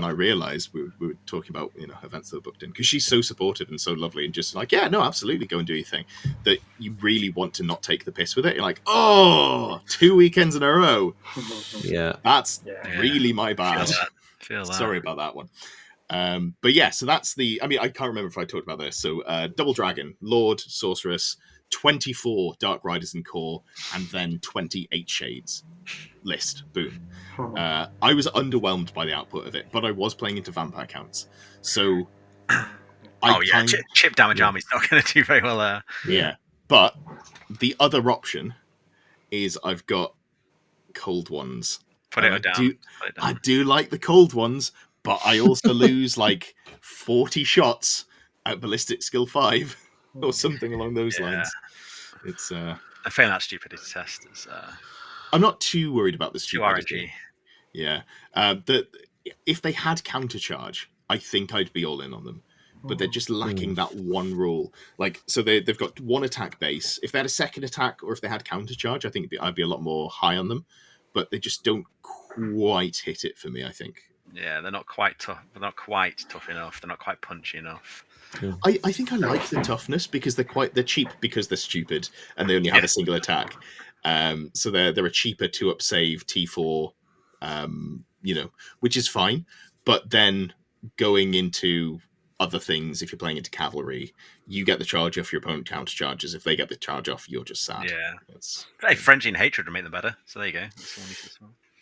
realized we were talking about events that were booked in, because she's so supportive and so lovely and just like, yeah, no, absolutely, go and do your thing, that you really want to not take the piss with it. You're like, oh, 2 weekends in a row. Yeah, that's really my bad. Feel that. Sorry about that one. But yeah, so that's I can't remember if I talked about this. So Double Dragon, Lord, Sorceress, 24 Dark Riders and Core, and then 28 Shades list. Boom. I was underwhelmed by the output of it, but I was playing into vampire counts. So chip damage army's not going to do very well there. Yeah, but the other option is I've got cold ones. Put it down. I do like the cold ones, but I also lose like 40 shots at ballistic skill 5 or something along those lines. It's I failing that stupidity test is I'm not too worried about the stupidity. RNG. Yeah. If they had countercharge, I think I'd be all in on them. But they're just lacking that one rule. Like, so they've got 1 attack base. If they had a second attack, or if they had countercharge, I think I'd be a lot more high on them. But they just don't quite hit it for me, I think. Yeah, they're not quite tough. They're not quite tough enough. They're not quite punchy enough. Yeah. I think I like the toughness because they're cheap because they're stupid and they only have a single attack. So they're a cheaper 2-up save T4, which is fine. But then going into other things, if you're playing into cavalry, you get the charge off, your opponent counter charges. If they get the charge off, you're just sad. Yeah. Frenzy and Hatred would make them better. So there you go.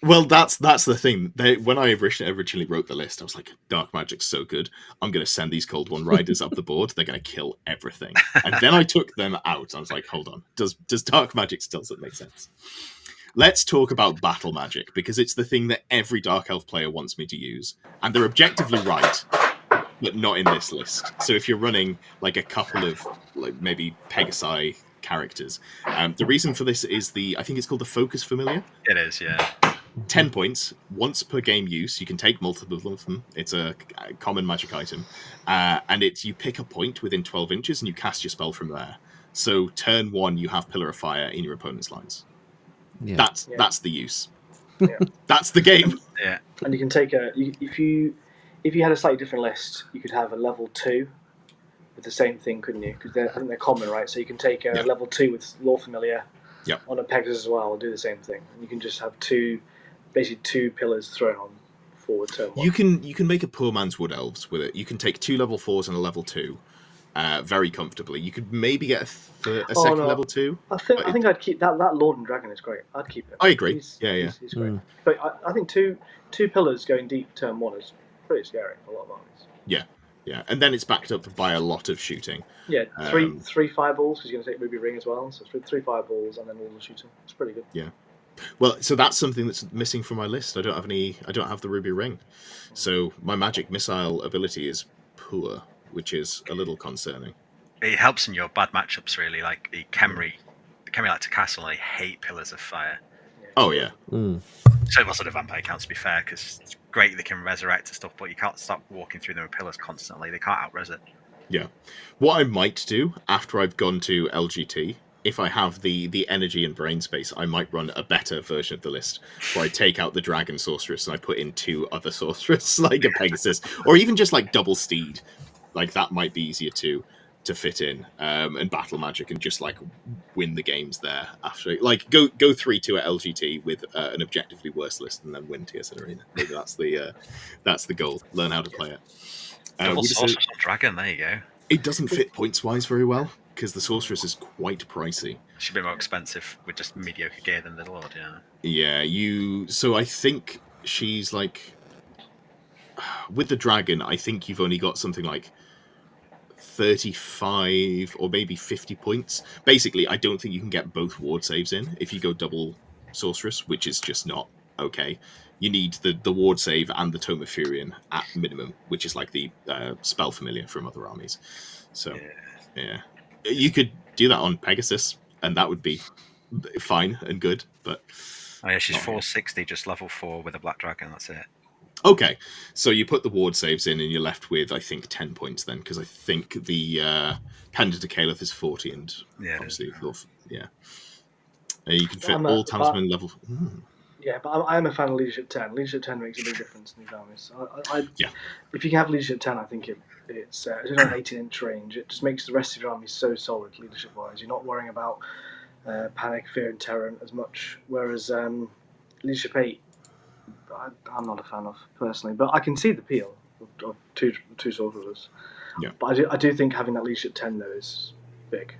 Well, that's the thing. When I originally wrote the list, I was like, Dark Magic's so good. I'm going to send these Cold One Riders up the board. They're going to kill everything. And then I took them out. I was like, hold on. Does Dark Magic still make sense? Let's talk about Battle Magic, because it's the thing that every Dark Elf player wants me to use. And they're objectively right, but not in this list. So if you're running like a couple of maybe Pegasi characters, the reason for this is I think it's called the Focus Familiar. It is, yeah. 10 points, once per game use. You can take multiple of them. It's a common magic item. And you pick a point within 12 inches and you cast your spell from there. So turn 1, you have Pillar of Fire in your opponent's lines. Yeah. That's the use. Yeah. That's the game. Yeah. And you can take if you had a slightly different list, you could have a level 2 with the same thing, couldn't you? Because I think they're common, right? So you can take a level 2 with Law Familiar on a Pegasus as well and do the same thing. And you can just have basically two pillars thrown on forward turn 1. You can make a poor man's Wood Elves with it. You can take 2 level 4s and a level 2 very comfortably. You could maybe get a second level 2. I think I'd keep that. That Lord and Dragon is great. I'd keep it. I agree. He's great. But I think two pillars going deep turn 1 is pretty scary for a lot of armies. Yeah, and then it's backed up by a lot of shooting. Yeah, three fireballs because you're going to take Ruby Ring as well. So it's 3 fireballs and then all the shooting. It's pretty good. Yeah. Well, so that's something that's missing from my list. I don't have the Ruby Ring, so my magic missile ability is poor, which is a little concerning. It helps in your bad matchups, really. Like the Khemri like to castle, and they hate pillars of fire. Oh yeah. So also the vampire counts, to be fair, because it's great they can resurrect and stuff, but you can't stop walking through them with pillars constantly. They can't out-res it. Yeah. What I might do after I've gone to LGT, if I have the energy and brain space, I might run a better version of the list where I take out the dragon sorceress and I put in 2 other sorceress, like a Pegasus, or even just like double steed. Like that might be easier to fit in, and battle magic and just like win the games there after. Like go 3-2 at LGT with an objectively worse list and then win TSN Arena. Maybe that's the goal. Learn how to play it. Double sorceress on dragon. There you go. It doesn't fit points wise very well because the sorceress is quite pricey. Should be more expensive with just mediocre gear than the Lord. So I think she's like with the dragon. I think you've only got something like 35 or maybe 50 points. Basically, I don't think you can get both ward saves in if you go double sorceress, which is just not okay. You need the ward save and the Tome of Furion at minimum, which is like the spell familiar from other armies. So, yeah. You could do that on Pegasus, and that would be fine and good. But she's 460, just level 4 with a black dragon. That's it. Okay, so you put the ward saves in, and you're left with, I think, 10 points then, because I think the Pendant to Caliph is 40, and obviously, you can fit all talisman level. Yeah, but I am a fan of Leadership 10. Leadership 10 makes a big difference in these armies. If you can have Leadership 10, I think it's on an 18-inch range. It just makes the rest of your army so solid, leadership-wise. You're not worrying about panic, fear, and terror as much, whereas Leadership 8, I'm not a fan of personally, but I can see the appeal of two sorcerers. Yeah, but I do think having that Leadership 10 though is big.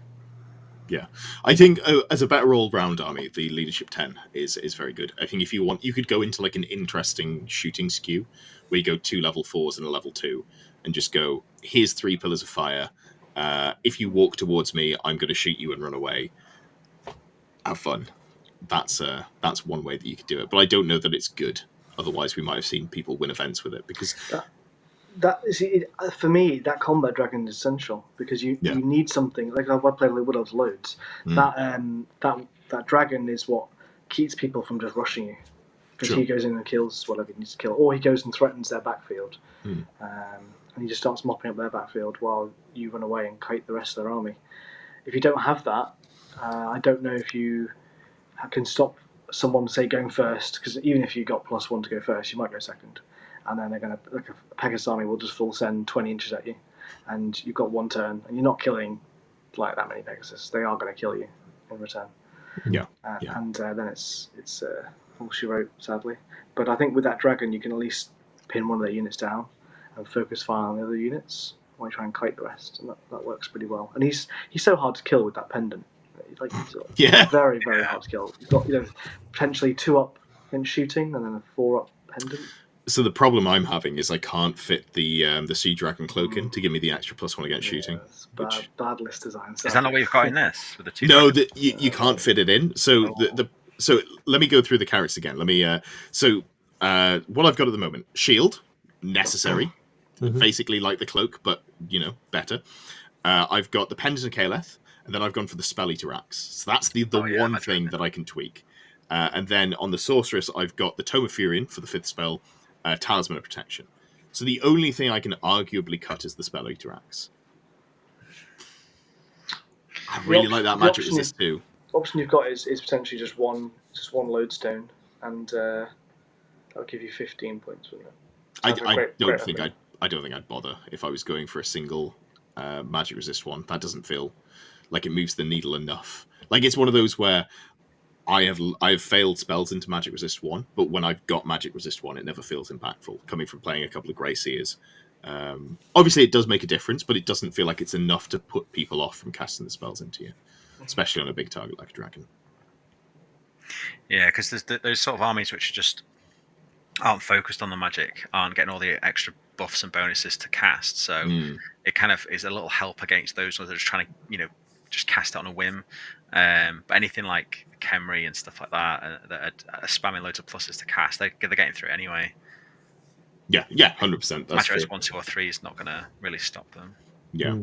Yeah, I think as a better all-round army, the Leadership 10 is very good. I think if you want, you could go into like an interesting shooting skew where you go 2 level 4s and a level 2, and just go, here's 3 pillars of fire. If you walk towards me, I'm going to shoot you and run away. Have fun. That's one way that you could do it, but I don't know that it's good. Otherwise, we might have seen people win events with it because for me, that combat dragon is essential because you need something like I've played Wood Elves loads. That dragon is what keeps people from just rushing you because he goes in and kills whatever he needs to kill, or he goes and threatens their backfield, and he just starts mopping up their backfield while you run away and kite the rest of their army. If you don't have that, I don't know if you can stop someone, say, going first, because even if you got +1 to go first, you might go second, and then they're going to, like a Pegasus army will just full send 20 inches at you, and you've got 1 turn, and you're not killing like that many Pegasus. They are going to kill you in return. And then it's all she wrote, sadly. But I think with that dragon, you can at least pin one of their units down and focus fire on the other units while you try and kite the rest, and that works pretty well. And he's so hard to kill with that pendant. He's very, very hard to kill. You've got potentially 2 up in shooting and then a 4 up pendant. So the problem I'm having is I can't fit the Sea Dragon cloak in to give me the extra +1 against shooting. Bad list design. Is that not what you've got in this with the 2? No, you can't fit it in. So so let me go through the carrots again. Let me what I've got at the moment: shield, necessary, basically like the cloak, but better. I've got the Pendant of Caliph. And then I've gone for the Spell Eater Axe. So that's the one thing that I can tweak. And then on the Sorceress, I've got the Tome of Furion for the 5th spell, Talisman of Protection. So the only thing I can arguably cut is the Spell Eater Axe. I really like that magic resist too. The option you've got is potentially just one lodestone, and that'll give you 15 points, wouldn't it? I don't think I'd bother if I was going for a single magic resist one. That doesn't feel like it moves the needle enough. Like it's one of those where I've failed spells into magic resist 1, but when I've got magic resist 1, it never feels impactful. Coming from playing a couple of Grey Seers, obviously it does make a difference, but it doesn't feel like it's enough to put people off from casting the spells into you, especially on a big target like a dragon. Yeah, because there's those sort of armies which just aren't focused on the magic, aren't getting all the extra buffs and bonuses to cast. So it kind of is a little help against those ones that are just trying to, just cast it on a whim. But anything like Khemri and stuff like that are spamming loads of pluses to cast, they're getting through it anyway. Yeah, 100%. Magic Resist 1, 2, or 3 is not going to really stop them. Yeah.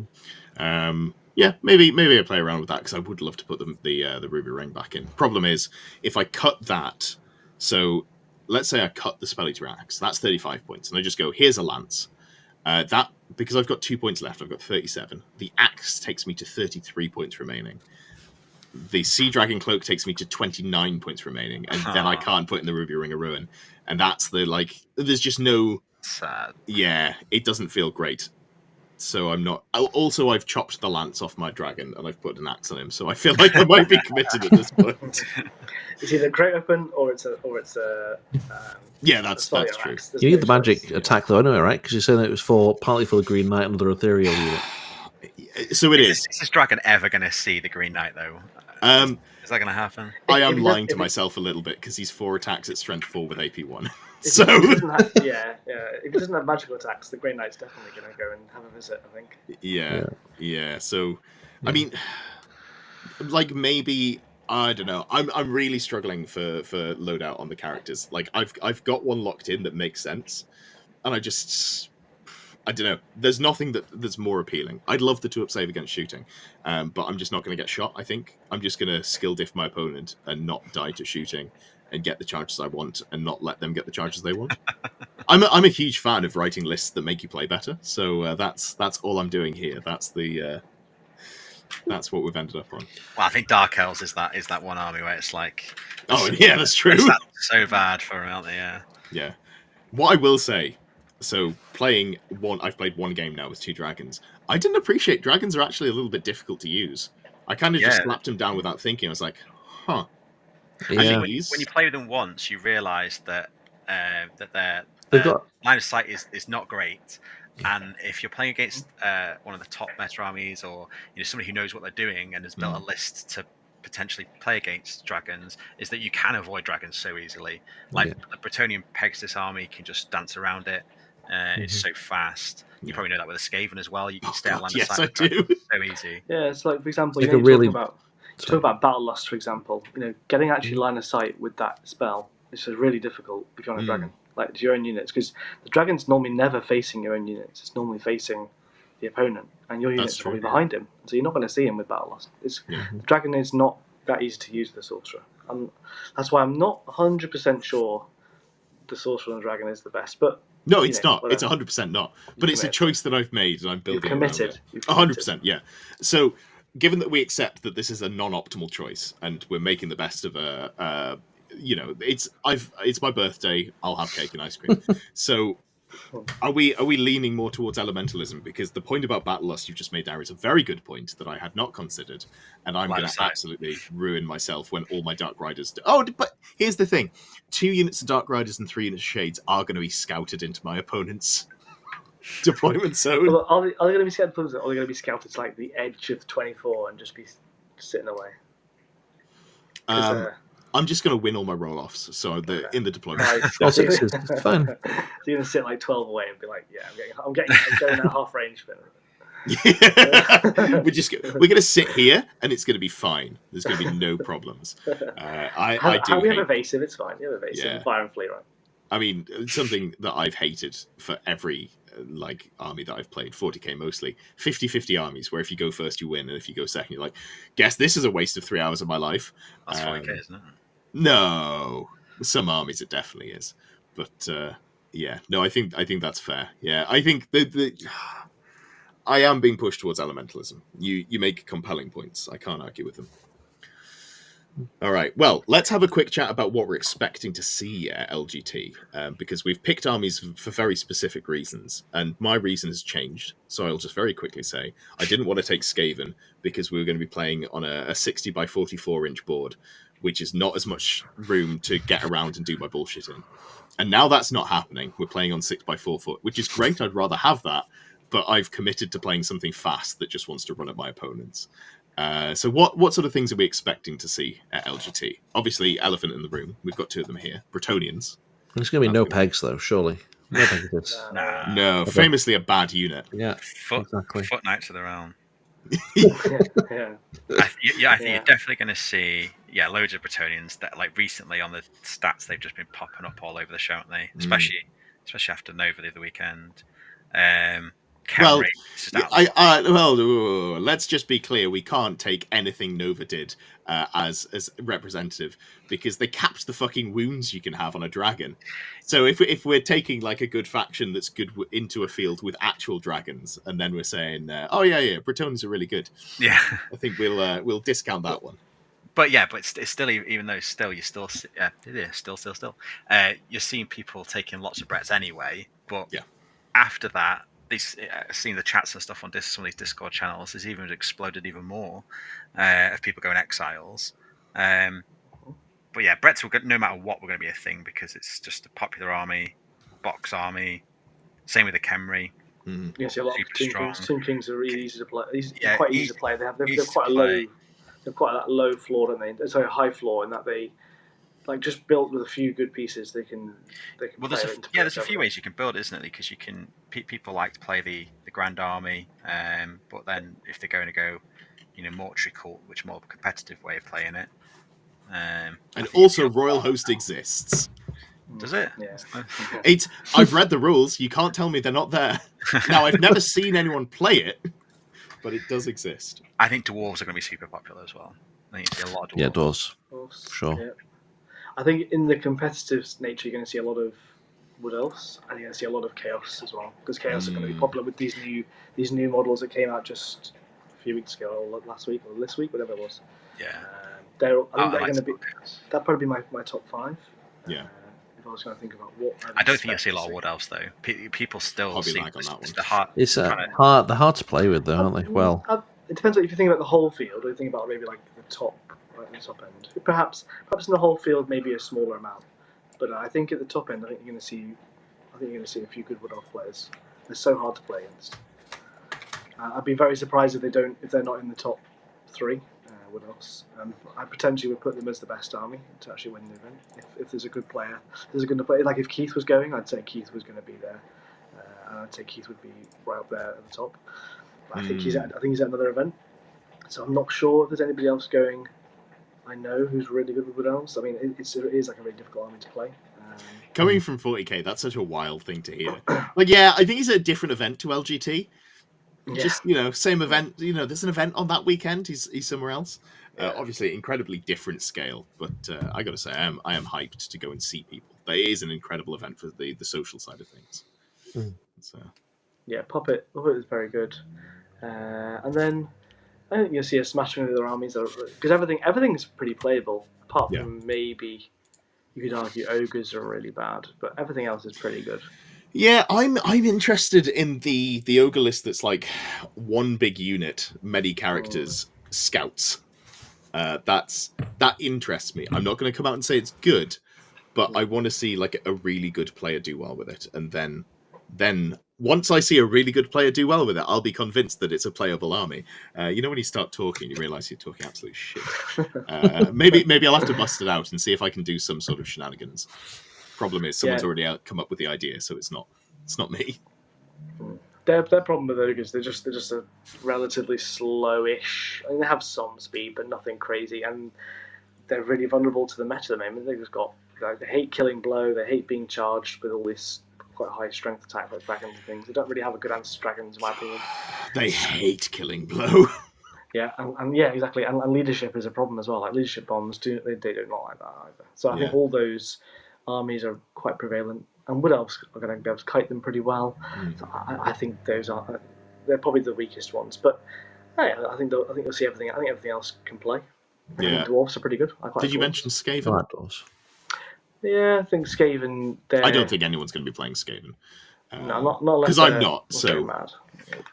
Maybe I play around with that because I would love to put the Ruby Ring back in. Problem is, if I cut that, so let's say I cut the Spell Eater Axe, that's 35 points, and I just go, here's a Lance. That, because I've got 2 points left, I've got 37. The Axe takes me to 33 points remaining. The Sea Dragon Cloak takes me to 29 points remaining, and then I can't put in the Ruby Ring of Ruin. And that's there's just no... Sad. Yeah, it doesn't feel great. So I'm not... Also, I've chopped the lance off my dragon, and I've put an axe on him, so I feel like I might be committed at this point. It's either a great weapon or it's a yeah, that's true. Axe. You need the magic attack though, anyway, right? Because you're saying that it was partly for the Green Knight and other ethereal unit. So it is. Is this dragon ever going to see the Green Knight though? Is that going to happen? I am lying to myself a little bit because he's 4 attacks at strength 4 with AP 1. So if it doesn't have magical attacks, the Grey Knight's definitely going to go and have a visit, I think. Yeah. So, I mean, like maybe I don't know. I'm really struggling for loadout on the characters. Like I've got one locked in that makes sense, and I don't know. There's nothing that's more appealing. I'd love the 2-up save against shooting, but I'm just not going to get shot. I think I'm just going to skill diff my opponent and not die to shooting, and get the charges I want, and not let them get the charges they want. I'm a huge fan of writing lists that make you play better. So that's all I'm doing here. That's what we've ended up on. Well, I think Dark Elves is that one army where it's like, oh yeah, that's true. It's so bad for them, aren't they? Yeah. What I will say. So I've played one game now with 2 dragons. I didn't appreciate dragons are actually a little bit difficult to use. I kind of just slapped them down without thinking. I was like, huh. Yeah. I think when you play with them once, you realise that their line of sight is not great. And if you're playing against one of the top meta armies, or somebody who knows what they're doing and has built a list to potentially play against dragons, is that you can avoid dragons so easily. Like the Brettonian Pegasus army can just dance around it. It's so fast. You probably know that with a Skaven as well. You can stay out line of sight. Yes, I do. So easy. Yeah, it's like, for example, Like you talk about Battle Lust, for example. Getting actually line of sight with that spell is just really difficult if you're on a dragon. Like, to your own units, because the dragon's normally never facing your own units. It's normally facing the opponent, and your unit's probably behind him. So you're not going to see him with Battle Lust. The dragon is not that easy to use, the sorcerer. That's why I'm not 100% sure the sorcerer and the dragon is the best. But no, it's not. It's 100% not. But it's a choice that I've made, and I'm building. You've committed. 100%, yeah. So, given that we accept that this is a non-optimal choice, and we're making the best of it's my birthday. I'll have cake and ice cream. So, are we leaning more towards elementalism? Because the point about Battle Lust you've just made there is a very good point that I had not considered, and I'm going to absolutely ruin myself when all my Dark Riders do. Oh, but here's the thing: 2 units of Dark Riders and 3 units of Shades are going to be scouted into my opponent's deployment zone. Well, are they going to be scouted? Or are they going to be scouted to like the edge of 24 and just be sitting away? I'm just going to win all my roll-offs, so in the deployment. It's fine. So you're going to sit like 12 away and be like, yeah, I'm going at half range for it. Yeah. We're going to sit here, and it's going to be fine. There's going to be no problems. We have evasive. It's fine. You have evasive, fire and flee, right? I mean, something that I've hated for every army that I've played, 40k mostly, 50-50 armies, where if you go first, you win, and if you go second, you're like, guess this is a waste of 3 hours of my life. That's 40k, isn't it? No, some armies it definitely is, but no, I think that's fair. Yeah, I think I am being pushed towards elementalism. You make compelling points. I can't argue with them. All right. Well, let's have a quick chat about what we're expecting to see at LGT, because we've picked armies for very specific reasons, and my reason has changed. So I'll just very quickly say I didn't want to take Skaven because we were going to be playing on a 60 by 44 inch board, which is not as much room to get around and do my bullshit in. And now that's not happening. We're playing on 6 by 4 foot, which is great. I'd rather have that, but I've committed to playing something fast that just wants to run at my opponents. So what sort of things are we expecting to see at LGT? Obviously, elephant in the room. We've got two of them here. Brettonians. There's going to be no pegs, though, surely. No Pegasus. Nah. No, Okay. famously a bad unit. Yeah, exactly. Foot Knights of the Realm. Yeah. I think you're definitely going to see, loads of Brettonians that, like, recently on the stats, they've just been popping up all over the show, haven't they? Especially after Nova the other weekend. Well, Camry, let's just be clear. We can't take anything Nova did as representative because they capped the fucking wounds you can have on a dragon. So if we're taking like a good faction that's good into a field with actual dragons, and then we're saying, Brettonians are really good. yeah. I think we'll discount that one. But it's still, even though you're still you're seeing people taking lots of Bretts anyway. But after that, seeing the chats and stuff on some of these Discord channels has even exploded even more of people going exiles. But yeah, Bretts will no matter what, we're going to be a thing because it's just a popular army, box army. Same with the Khemri. You see a lot of Tomb Kings. Tomb Kings are really easy to play. Quite easy to play. They're quite a low. They're quite that low floor, don't they? Sorry, high floor, in that they like just built with a few good pieces. They can. Well, there's a few ways you can build, isn't it? Because you can. People like to play the Grand Army, but then if they're going to go, Mortuary Cult, which is more of a competitive way of playing it. And also, Royal Host exists. Does it? Yeah. I've read the rules. You can't tell me they're not there. Now, I've never seen anyone play it, but it does exist. I think dwarves are going to be super popular as well. I think you see a lot of dwarves. Yeah, dwarves. Sure. Yeah. I think in the competitive nature, you're going to see a lot of Wood Elves. I think you're going to see a lot of Chaos as well, because Chaos are going to be popular with these new models that came out just a few weeks ago, or last week, or this week, whatever it was. Yeah. I think they're going to be. That'd probably be my top 5. Yeah. If I was going to think about what. I don't think you'll see a lot of Wood Elves though. People still Hobby see lag on that one. It's hard. They're hard to play with, though, aren't they? Well, it depends. If you think about the whole field, or you think about maybe like the top, right, the top end. Perhaps in the whole field, maybe a smaller amount. But I think at the top end, I think you're going to see a few good Wood Elf players. They're so hard to play against. I'd be very surprised if they're not in the top 3 Wood Elves. I potentially would put them as the best army to actually win the event. If there's a good player, like if Keith was going, I'd say Keith was going to be there, and I'd say Keith would be right up there at the top. But I think he's at another event, so I'm not sure if there's anybody else going. I know who's really good with Wood Elves. I mean, it is like a really difficult army to play. Coming from 40k, that's such a wild thing to hear. Like, yeah, I think he's at a different event to LGT. Yeah. Just, same event. There's an event on that weekend. He's somewhere else. Obviously, incredibly different scale. But I got to say, I am hyped to go and see people. That is an incredible event for the social side of things. So. Yeah, Puppet is very good. And then I think you'll see a smashing of the other armies because everything's pretty playable. Apart from maybe you could argue ogres are really bad, but everything else is pretty good. Yeah, I'm interested in the ogre list that's like one big unit, many characters, scouts. That interests me. I'm not going to come out and say it's good, but I want to see like a really good player do well with it, and then once I see a really good player do well with it, I'll be convinced that it's a playable army. When you start talking, you realise you're talking absolute shit. Maybe I'll have to bust it out and see if I can do some sort of shenanigans. Problem is, someone's already come up with the idea, so it's not me. Their problem with ogres, they're just a relatively slowish. I mean, they have some speed, but nothing crazy, and they're really vulnerable to the meta at the moment. They've just got they hate killing blow, they hate being charged with all this quite high strength attack like dragons and things. They don't really have a good answer to dragons, in my opinion. They hate killing blow. Yeah, and yeah, exactly. And leadership is a problem as well. Like leadership bombs, they do not like that either. So I think all those armies are quite prevalent, and Wood Elves are going to be able to kite them pretty well. So I think they're probably the weakest ones. But I think you'll see everything. I think everything else can play. Yeah. Dwarves are pretty good. I quite Did you dwarves. mention I Skaven? like those. Yeah, I think Skaven. I don't think anyone's going to be playing Skaven. No, not unless because I'm not. unless So they're mad.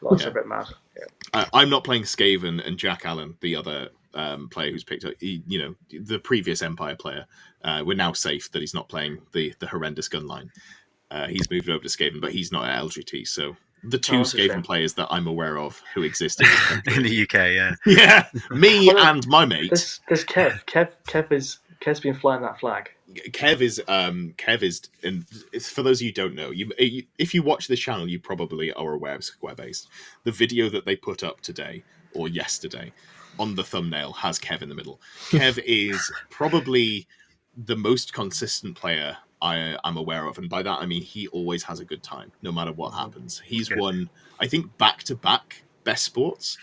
Unless Yeah. they're a bit mad. Yeah. I'm not playing Skaven, and Jack Allen, the other player who's picked up, the previous Empire player. We're now safe that he's not playing the horrendous gunline. He's moved over to Skaven, but he's not at LGT. So the two that's a shame. Skaven players that I'm aware of who exist in this country. in the UK. Yeah, Yeah, me Well, and my mate. There's Kev. Kev's been flying that flag. Kev is, and for those of you who don't know, if you watch this channel, you probably are aware of Squarebase. The video that they put up today or yesterday on the thumbnail has Kev in the middle. Kev is probably the most consistent player I'm aware of, and by that I mean he always has a good time, no matter what happens. He's won, I think, back-to-back Best Sports.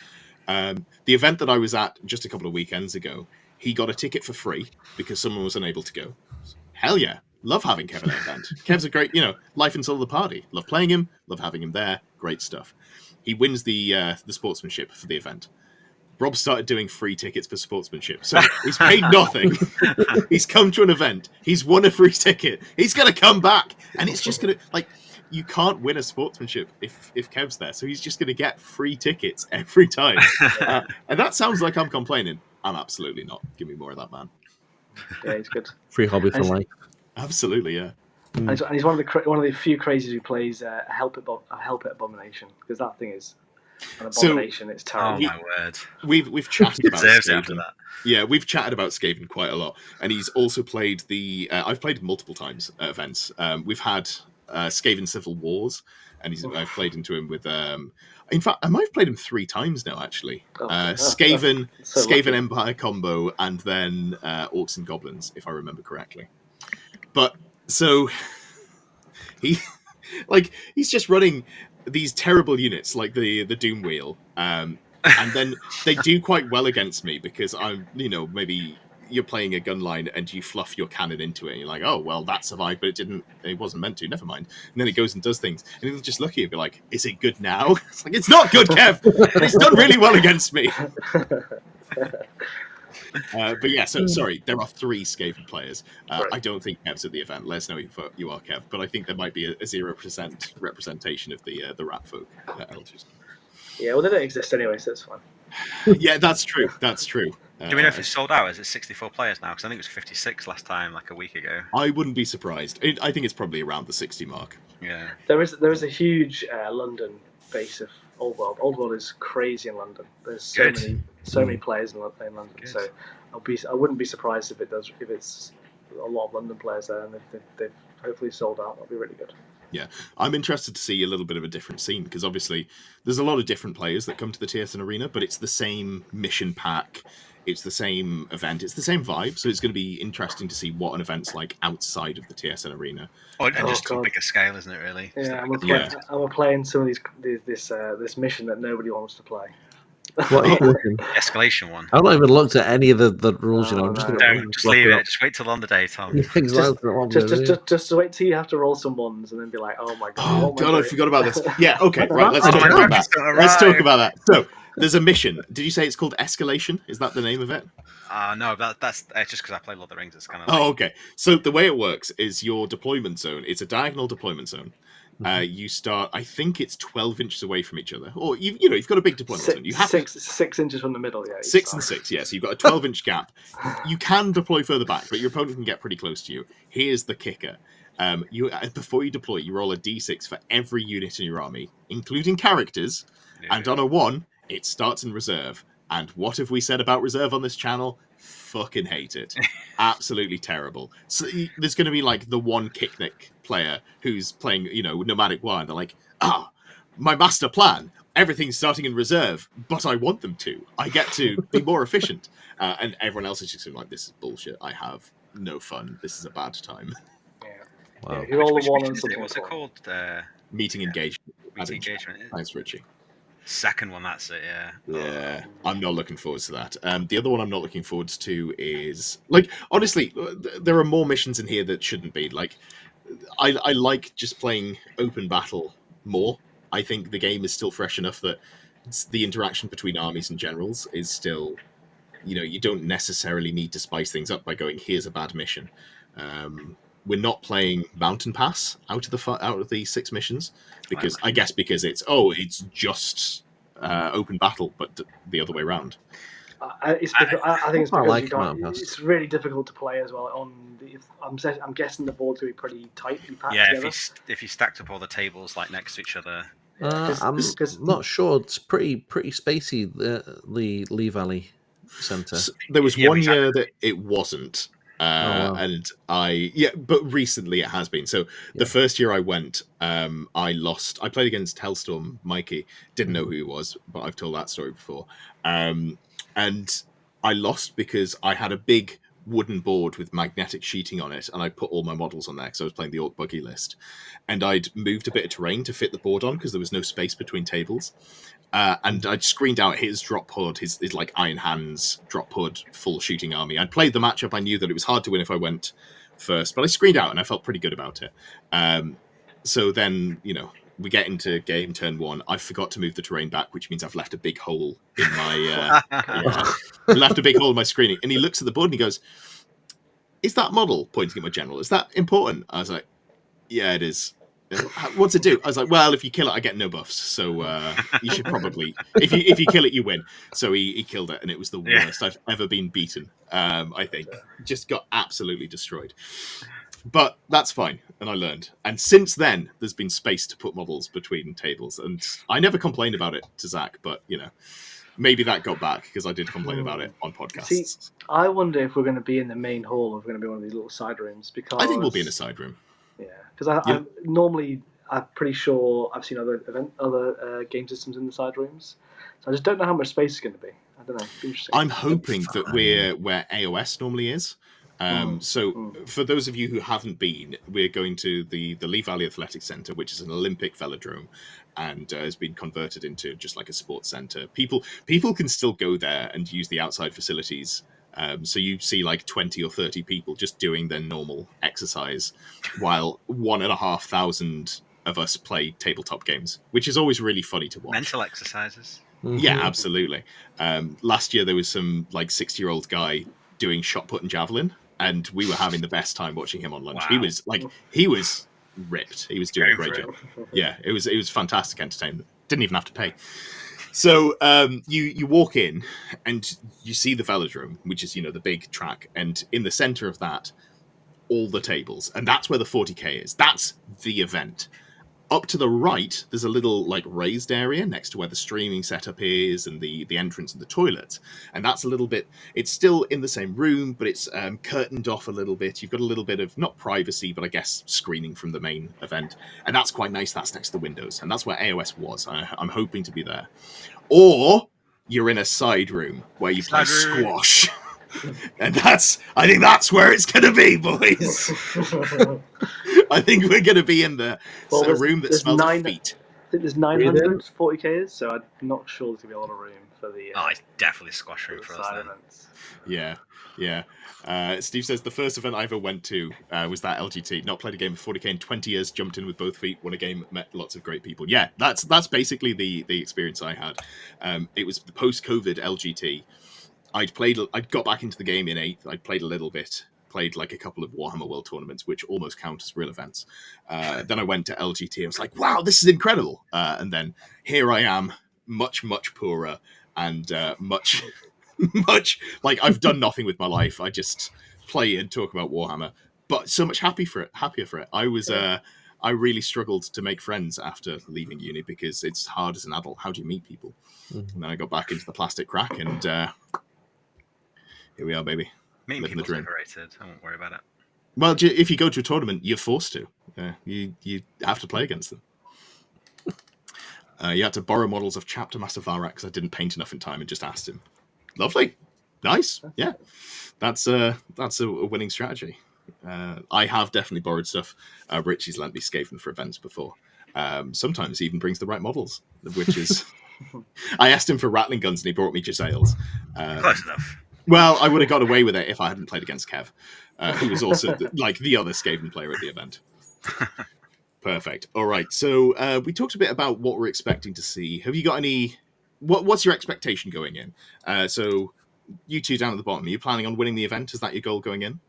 The event that I was at just a couple of weekends ago, he got a ticket for free because someone was unable to go. Hell yeah. Love having Kevin at the event. Kev's a great, life and soul of the party. Love playing him. Love having him there. Great stuff. He wins the sportsmanship for the event. Rob started doing free tickets for sportsmanship. So he's paid nothing. He's come to an event. He's won a free ticket. He's going to come back. And it's just going to, you can't win a sportsmanship if Kev's there. So he's just going to get free tickets every time. And that sounds like I'm complaining. I'm absolutely not. Give me more of that, man. Yeah, he's good. Free hobby for life. Absolutely, yeah. And he's one of the few crazies who plays a help it abomination, because that thing is an abomination. It's oh terrible. my word. We've chatted about Deserves it after Skaven. that. Yeah, we've chatted about Skaven quite a lot, and he's also played the. I've played multiple times at events. We've had Skaven Civil Wars, and I've played into him with. In fact, I might have played him 3 times now, actually. Skaven, so Skaven lucky. Empire combo, and then Orcs and Goblins, if I remember correctly. But so he's just running these terrible units like the Doom Wheel, and then they do quite well against me because I'm, maybe you're playing a gun line and you fluff your cannon into it and you're like, oh well, that survived, but it wasn't meant to, never mind. And then it goes and does things, and he'll just look at you and be like, is it good now? It's like, it's not good, Kev. It's done really well against me. But yeah, so sorry, there are 3 Skaven players. Right. I don't think Kev's at the event. Let us know if you are, Kev. But I think there might be a 0% representation of the rat folk at Elders. Yeah, well, they don't exist anyway, so it's fine. Yeah, that's true. That's true. Do we know if it's sold out? Is it 64 players now? Because I think it was 56 last time, like a week ago. I wouldn't be surprised. I think it's probably around the 60 mark. Yeah. There is a huge London base of Old World. Old World is crazy in London. There's so many players in London. Good. So I wouldn't be surprised if it's a lot of London players there, and if they've hopefully sold out. That'll be really good. Yeah, I'm interested to see a little bit of a different scene because obviously there's a lot of different players that come to the TSN arena, but it's the same mission pack, it's the same event, it's the same vibe. So it's going to be interesting to see what an event's like outside of the TSN arena. And just God. a bigger scale, isn't it? Really. Yeah, Yeah. we're playing some of this mission that nobody wants to play. What are you looking? Escalation one. I've not even looked at any of the rules. No, I'm just no. gonna Don't just leave it. Just wait till on the day, Tom. Just wait till you have to roll some ones and then be like, oh my god. Oh what am I God, I doing? forgot about this. Yeah, okay, right, let's Oh, talk my about God, that. Let's talk about that. So there's a mission. Did you say it's called Escalation? Is that the name of it? No, that's just because I play Lord of the Rings. It's kind of. Oh, okay. So the way it works is your deployment zone. It's a diagonal deployment zone. You start, I think it's 12 inches away from each other, or you've got a big deployment zone. You have 6 inches from the middle. Yeah, 6 and 6. Yes, you've got a 12-inch gap. You can deploy further back, but your opponent can get pretty close to you. Here's the kicker: before you deploy, you roll a d6 for every unit in your army, including characters. Yeah. And on a 1, it starts in reserve. And what have we said about reserve on this channel? Fucking hate it. Absolutely terrible. So there's going to be like the one Kicknick player who's playing, Nomadic War, and they're like, my master plan. Everything's starting in reserve, but I want them to. I get to be more efficient. And everyone else is just like, this is bullshit. I have no fun. This is a bad time. Yeah. Wow. Yeah, you roll Which a 1 mission and is it? something. What's it called? Meeting engagement. Meeting engagement. Thanks, Richie. Second one, that's it. Yeah. Yeah, I'm not looking forward to that. The other one I'm not looking forward to is honestly, there are more missions in here that shouldn't be. I like just playing open battle more. I think the game is still fresh enough that the interaction between armies and generals is still you don't necessarily need to spice things up by going, here's a bad mission. We're not playing Mountain Pass out of the 6 missions because because it's just open battle, but the other way around. I think it's because like you can't. Mountain Pass. It's really difficult to play as well. I'm guessing the board's gonna be pretty tightly packed Yeah, together. if you stacked up all the tables like next to each other. I'm not sure. It's pretty spacey. The Lee Valley Centre. So there was one year that it wasn't. Wow. And but recently it has been. So the first year I went, I lost. I played against Hellstorm Mikey. Didn't know who he was, but I've told that story before. And I lost because I had a big wooden board with magnetic sheeting on it, and I put all my models on there because I was playing the Orc Buggy list. And I'd moved a bit of terrain to fit the board on because there was no space between tables. And I'd screened out his drop pod, his like Iron Hands drop pod full shooting army. I'd played the matchup. I knew that it was hard to win if I went first, but I screened out and I felt pretty good about it. So then, we get into game turn 1. I forgot to move the terrain back, which means I've left a big hole in my left a big hole in my screening. And he looks at the board and he goes, "Is that model," pointing at my general, "is that important?" I was like, "Yeah, it is." "What's it do?" I was like, "Well, if you kill it, I get no buffs. So you should probably, if you kill it, you win." So he killed it, and it was the worst I've ever been beaten. I think just got absolutely destroyed. But that's fine, and I learned. And since then, there's been space to put models between tables, and I never complained about it to Zach, but maybe that got back because I did complain about it on podcasts. See, I wonder if we're going to be in the main hall or if we're going to be one of these little side rooms. Because I think we'll be in a side room. Yeah, because I'm normally, I'm pretty sure I've seen other game systems in the side rooms, so I just don't know how much space is going to be. I don't know. It'd be interesting. I'm hoping that we're where AOS normally is. For those of you who haven't been, we're going to the Lee Valley Athletic Centre, which is an Olympic velodrome, and has been converted into just like a sports centre. People can still go there and use the outside facilities. So you see like 20 or 30 people just doing their normal exercise, while 1,500 of us play tabletop games, which is always really funny to watch. Mental exercises. Mm-hmm. Yeah, absolutely. Last year there was some like 60-year-old guy doing shot put and javelin, and we were having the best time watching him on lunch. Wow. He was ripped. He was doing a great job. Yeah, it was fantastic entertainment. Didn't even have to pay. So you walk in and you see the velodrome, which is the big track, and in the center of that, all the tables, and that's where the 40k is. That's the event. Up to the right, there's a little like raised area next to where the streaming setup is and the entrance and the toilet. And that's a little bit, it's still in the same room, but it's curtained off a little bit. You've got a little bit of, not privacy, but I guess screening from the main event. And that's quite nice. That's next to the windows. And that's where AOS was. I'm hoping to be there. Or you're in a side room where you play squash. And I think that's where it's going to be, boys. I think we're going to be in a room that smells of feet. I think there's 900 40Ks, so I'm not sure there's going to be a lot of room for the... it's definitely squash room for us then. Events. Yeah. Steve says, the first event I ever went to was that LGT. Not played a game of 40k in 20 years, jumped in with both feet, won a game, met lots of great people. Yeah, that's basically the experience I had. It was the post-COVID LGT. I'd got back into the game in 8th. I'd played a little bit, played like a couple of Warhammer World tournaments, which almost count as real events. Then I went to LGT. I was like, wow, this is incredible. And then here I am, much, much poorer and much, like I've done nothing with my life. I just play and talk about Warhammer, but so much happier for it. I really struggled to make friends after leaving uni because it's hard as an adult. How do you meet people? Mm-hmm. And then I got back into the plastic crack and... here we are, baby. Meeting people's overrated. I won't worry about it. Well, if you go to a tournament, you're forced to. You have to play against them. You had to borrow models of Chapter Master Varak because I didn't paint enough in time and just asked him. Lovely. Nice. Yeah. That's a winning strategy. I have definitely borrowed stuff. Richie's lent me Skaven for events before. Sometimes he even brings the right models, which is... I asked him for rattling guns and he brought me exiles. Close enough. Well, I would have got away with it if I hadn't played against Kev, who was also the other Skaven player at the event. Perfect. All right. So we talked a bit about what we're expecting to see. Have you got any... What's your expectation going in? So you two down at the bottom, are you planning on winning the event? Is that your goal going in?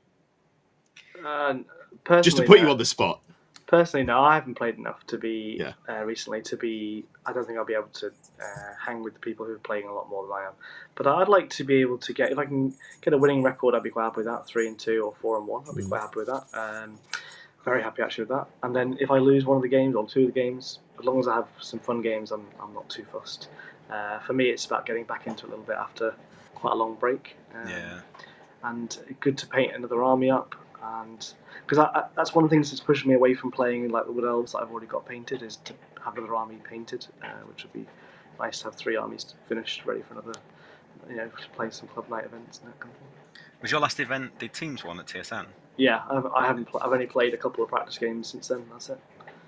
Personally, Just to put no. you on the spot. Personally, no. I haven't played enough to be Yeah. recently to be. I don't think I'll be able to hang with the people who are playing a lot more than I am. But I'd like to be able to get, if I can get a winning record, I'd be quite happy with that. 3-2 or 4-1, I'd be quite happy with that. Very happy actually with that. And then if I lose one of the games or two of the games, as long as I have some fun games, I'm not too fussed. For me, it's about getting back into it a little bit after quite a long break. And good to paint another army up, and because that's one of the things that's pushing me away from playing like the Wood Elves that I've already got painted, is to have another army painted, which would be nice to have 3 armies finished, ready for another, to play some club night events and that kind of thing. Was your last event the teams one at TSN? Yeah, I've only played a couple of practice games since then. That's it.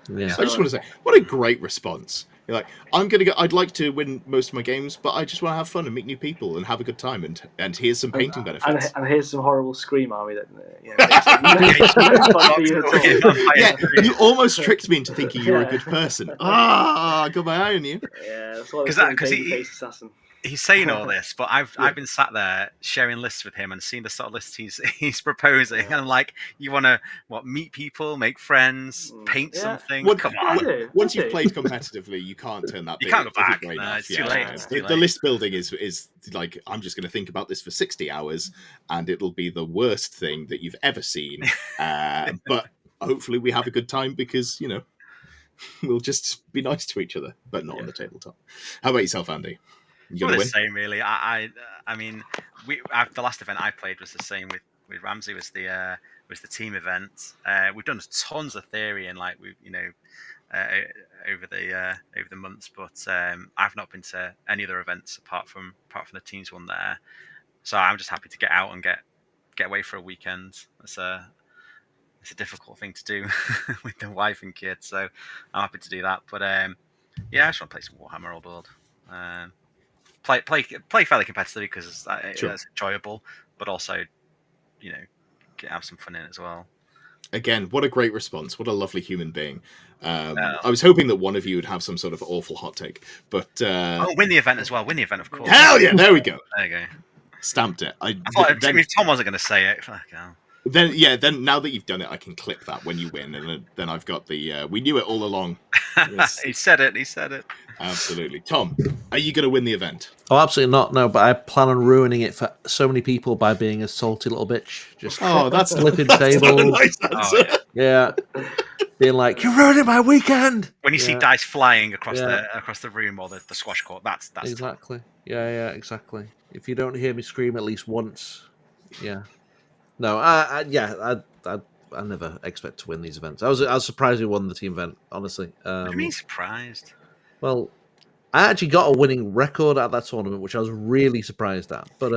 Yeah. I just want to say, what a great response. You're like, I'd like to win most of my games, but I just want to have fun and meet new people and have a good time, and here's some painting benefits. And here's some horrible Scream army that makes it fun for you at all. Yeah, you almost tricked me into thinking you were a good person. I got my eye on you. Yeah, that's why because assassin. He's saying all this, but I've been sat there sharing lists with him and seeing the sort of lists he's proposing, and I'm like, you want to meet people, make friends, paint something? Well, come on! Once you've played competitively, you can't turn that. You can't go back. No, it's too late. It's too the late. list building is like, I'm just going to think about this for 60 hours, and it'll be the worst thing that you've ever seen. But hopefully, we have a good time because we'll just be nice to each other, but not on the tabletop. How about yourself, Andy? Well, the same, really. I mean, the last event I played was the same with Ramsey. Was the team event. We've done tons of theory and over the months, but I've not been to any other events apart from the teams one there. So I'm just happy to get out and get away for a weekend. It's a difficult thing to do with the wife and kids, so I'm happy to do that. But I just want to play some Warhammer Old World. Play fairly competitively because it's enjoyable, but also, have some fun in it as well. Again, what a great response! What a lovely human being. I was hoping that one of you would have some sort of awful hot take, but win the event as well. Win the event, of course. Hell yeah! There we go. There you go. Stamped it. I thought if Tom wasn't going to say it, fuck hell. Then now that you've done it, I can clip that when you win, and then I've got the we knew it all along. Yes. He said it. Absolutely. Tom, are you going to win the event? Oh, absolutely not. No, but I plan on ruining it for so many people by being a salty little bitch. Just that's flipping that's tables. not a nice answer. Yeah, being like, "You're ruining my weekend." When you see dice flying across the room or the squash court, that's exactly. Yeah, exactly. If you don't hear me scream at least once, yeah. No, I never expect to win these events. I was surprised we won the team event, honestly. What do you mean surprised? Well, I actually got a winning record at that tournament, which I was really surprised at. But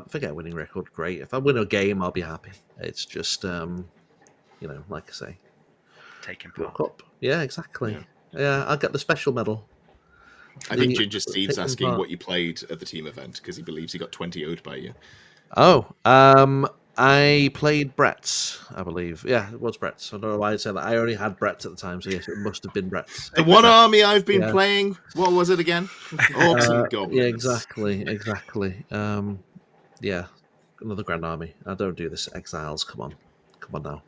forget winning record. Great. If I win a game, I'll be happy. It's just like I say, taking part. Up. Yeah, exactly. Yeah, I'll get the special medal. I think Ginger Steve's asking what you played at the team event because he believes he got 20 owed by you. Oh, I played Brett's, I believe. Yeah, it was Brett's. I don't know why I said that. I only had Brett's at the time, so yes, it must have been Brett's. The one army I've been playing, what was it again? Orcs and Goblins. Yeah, exactly. Another Grand Army. I don't do this Exiles. Come on now.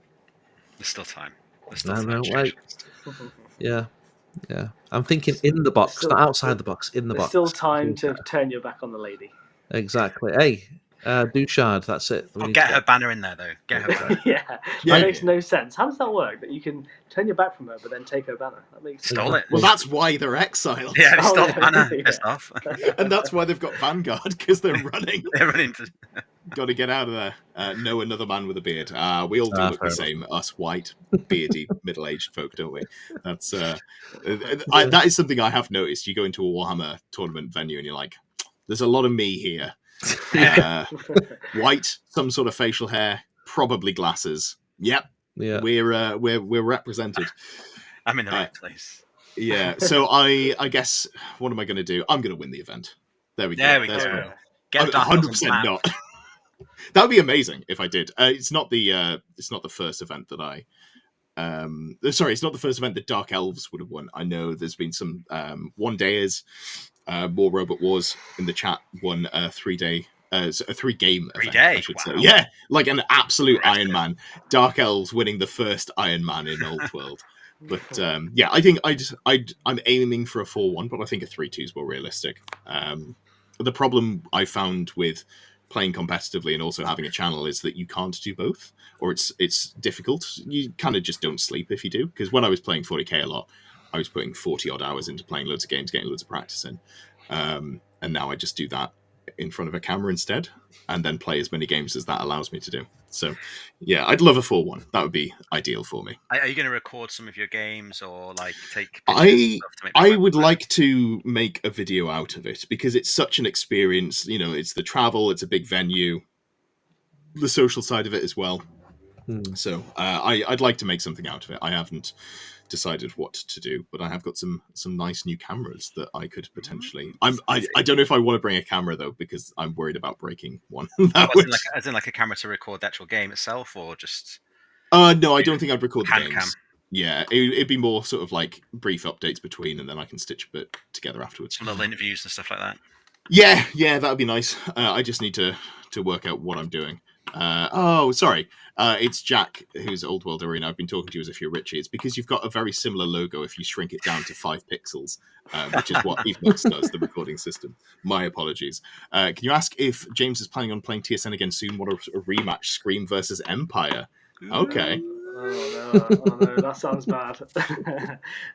There's still time. Wait. Yeah. I'm thinking in the box, not outside the box, in the box. There's still time to turn your back on the lady. Exactly. Hey, Duchard, that's it. Get her banner in there, though. Get her banner. That makes no sense. How does that work? That you can turn your back from her, but then take her banner? That makes Stole it. Well, that's why they're exiles. Yeah, they stole the banner. Pissed off. And that's why they've got Vanguard, because they're running. They're running to... Got to get out of there. No, another man with a beard. We all do look the same. Us white, beardy, middle-aged folk, don't we? That's that is something I have noticed. You go into a Warhammer tournament venue and you're like, there's a lot of me here. White, some sort of facial hair, probably glasses. Yep. Yeah. We're represented. I'm in the right place. Yeah. So I guess what am I going to do? I'm going to win the event. There we go. There we go. Get 100% not. That would be amazing if I did. It's not the first event that I. It's not the first event that Dark Elves would have won. I know there's been some one-dayers More Robot Wars in the chat won a 3-day. A 3-game event, 3-day? I should say. Wow. Yeah, like an absolute Impressive. Iron Man. Dark Elves winning the first Iron Man in Old World. But yeah, I think I'm aiming for a 4-1, but I think a 3-2 is more realistic. The problem I found with playing competitively and also having a channel is that you can't do both, or it's difficult. You kind of just don't sleep if you do. Because when I was playing 40k a lot, I was putting 40 odd hours into playing loads of games, getting loads of practice in, and now I just do that in front of a camera instead, and then play as many games as that allows me to do. So, yeah, I'd love a 4-1. That would be ideal for me. Are you going to record some of your games or like take pictures and stuff to make the I website? would like to make a video out of it because it's such an experience. You know, it's the travel, it's a big venue, the social side of it as well. So I'd like to make something out of it. I haven't decided what to do, but I have got some nice new cameras that I could potentially. I don't know if I want to bring a camera though because I'm worried about breaking one. As in like a camera to record the actual game itself, or just? No, I don't think I'd record the Hand games. cam. Yeah, it'd be more sort of like brief updates between, and then I can stitch a bit together afterwards. Some little interviews and stuff like that. Yeah, that would be nice. I just need to work out what I'm doing. Sorry. It's Jack, who's Old World Arena. I've been talking to you as if you're Richie. It's because you've got a very similar logo if you shrink it down to 5 pixels, which is what Evox does, the recording system. My apologies. Can you ask if James is planning on playing TSN again soon? What a rematch, Scream versus Empire. Okay. Oh no, that sounds bad.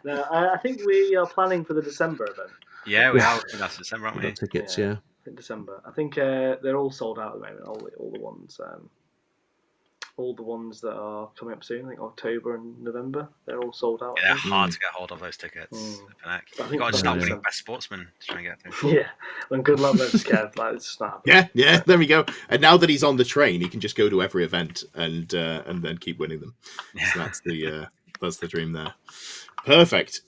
No, I think we are planning for the December event. Yeah, we are. That's December, aren't we? Got tickets, yeah. In December. I think they're all sold out at the moment. All the ones that are coming up soon. I think October and November. They're all sold out. Yeah, they're hard to get hold of those tickets. You've got to start winning Best Sportsman to try and get through. Yeah, and good luck with Scared. Like it's not. Yeah, there we go. And now that he's on the train, he can just go to every event and then keep winning them. Yeah. So that's the dream there. Perfect.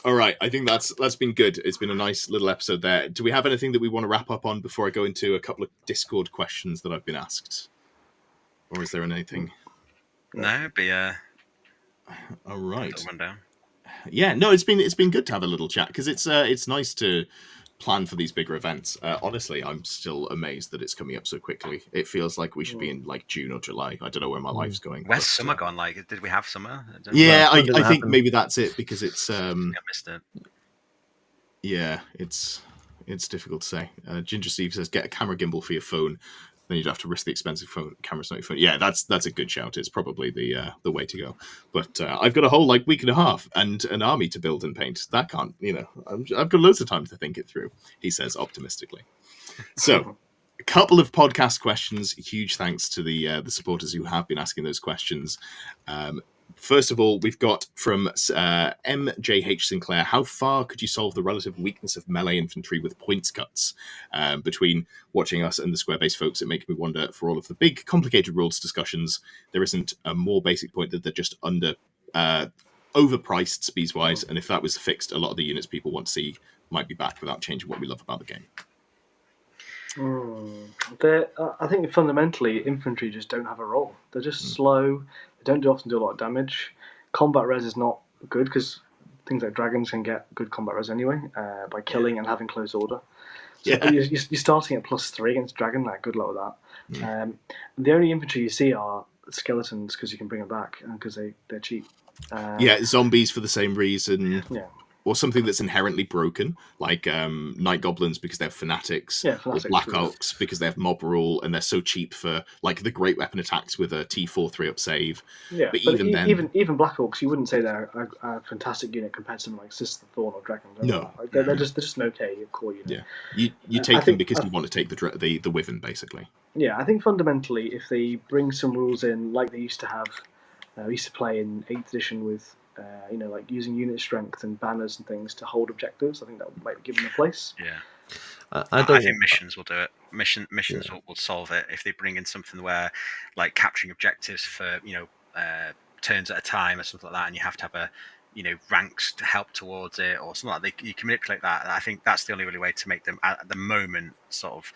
All right, I think that's been good. It's been a nice little episode there. Do we have anything that we want to wrap up on before I go into a couple of Discord questions that I've been asked? Or is there anything? No, it'd be all right. Rundown. Yeah, no, it's been good to have a little chat because it's nice to plan for these bigger events. Honestly, I'm still amazed that it's coming up so quickly. It feels like we should be in like June or July. I don't know where my life's going. Where's summer gone? Like, did we have summer? Yeah, I think maybe that's it because it's. I missed it. Yeah, it's difficult to say. Ginger Steve says get a camera gimbal for your phone. Then you'd have to risk the expensive cameras on your phone. Yeah, that's a good shout. It's probably the way to go. But I've got a whole week and a half and an army to build and paint. That can't, I've got loads of time to think it through. He says optimistically. So, a couple of podcast questions. Huge thanks to the supporters who have been asking those questions. First of all, we've got from MJH Sinclair. How far could you solve the relative weakness of melee infantry with points cuts? Between watching us and the square-based folks, it makes me wonder, for all of the big, complicated rules discussions, there isn't a more basic point that they're just overpriced speeds-wise, and if that was fixed, a lot of the units people want to see might be back without changing what we love about the game. I think fundamentally, infantry just don't have a role. They're just slow. They don't often do a lot of damage. Combat res is not good because things like dragons can get good combat res anyway by killing and having close order. So you're starting at +3 against dragon. Like, good luck with that. The only infantry you see are skeletons because you can bring them back and because they're cheap. Zombies for the same reason. Yeah. Or something that's inherently broken, like Night Goblins because they're fanatics, or Black Oaks because they have mob rule and they're so cheap for like the great weapon attacks with a T4 3-up save. Yeah, but even Black Oaks, you wouldn't say they're a fantastic unit compared to something like Sister Thorn or Dragon. No, they're just an okay core unit. Yeah, you take them because you want to take the Wyvern basically. Yeah, I think fundamentally, if they bring some rules in like they used to have, we used to play in 8th edition with. Like using unit strength and banners and things to hold objectives. I think that might give them a place. Yeah, I think missions will do it. Missions will solve it if they bring in something where, like capturing objectives for turns at a time or something like that, and you have to have ranks to help towards it or something like that. You can manipulate that. I think that's the only really way to make them at the moment sort of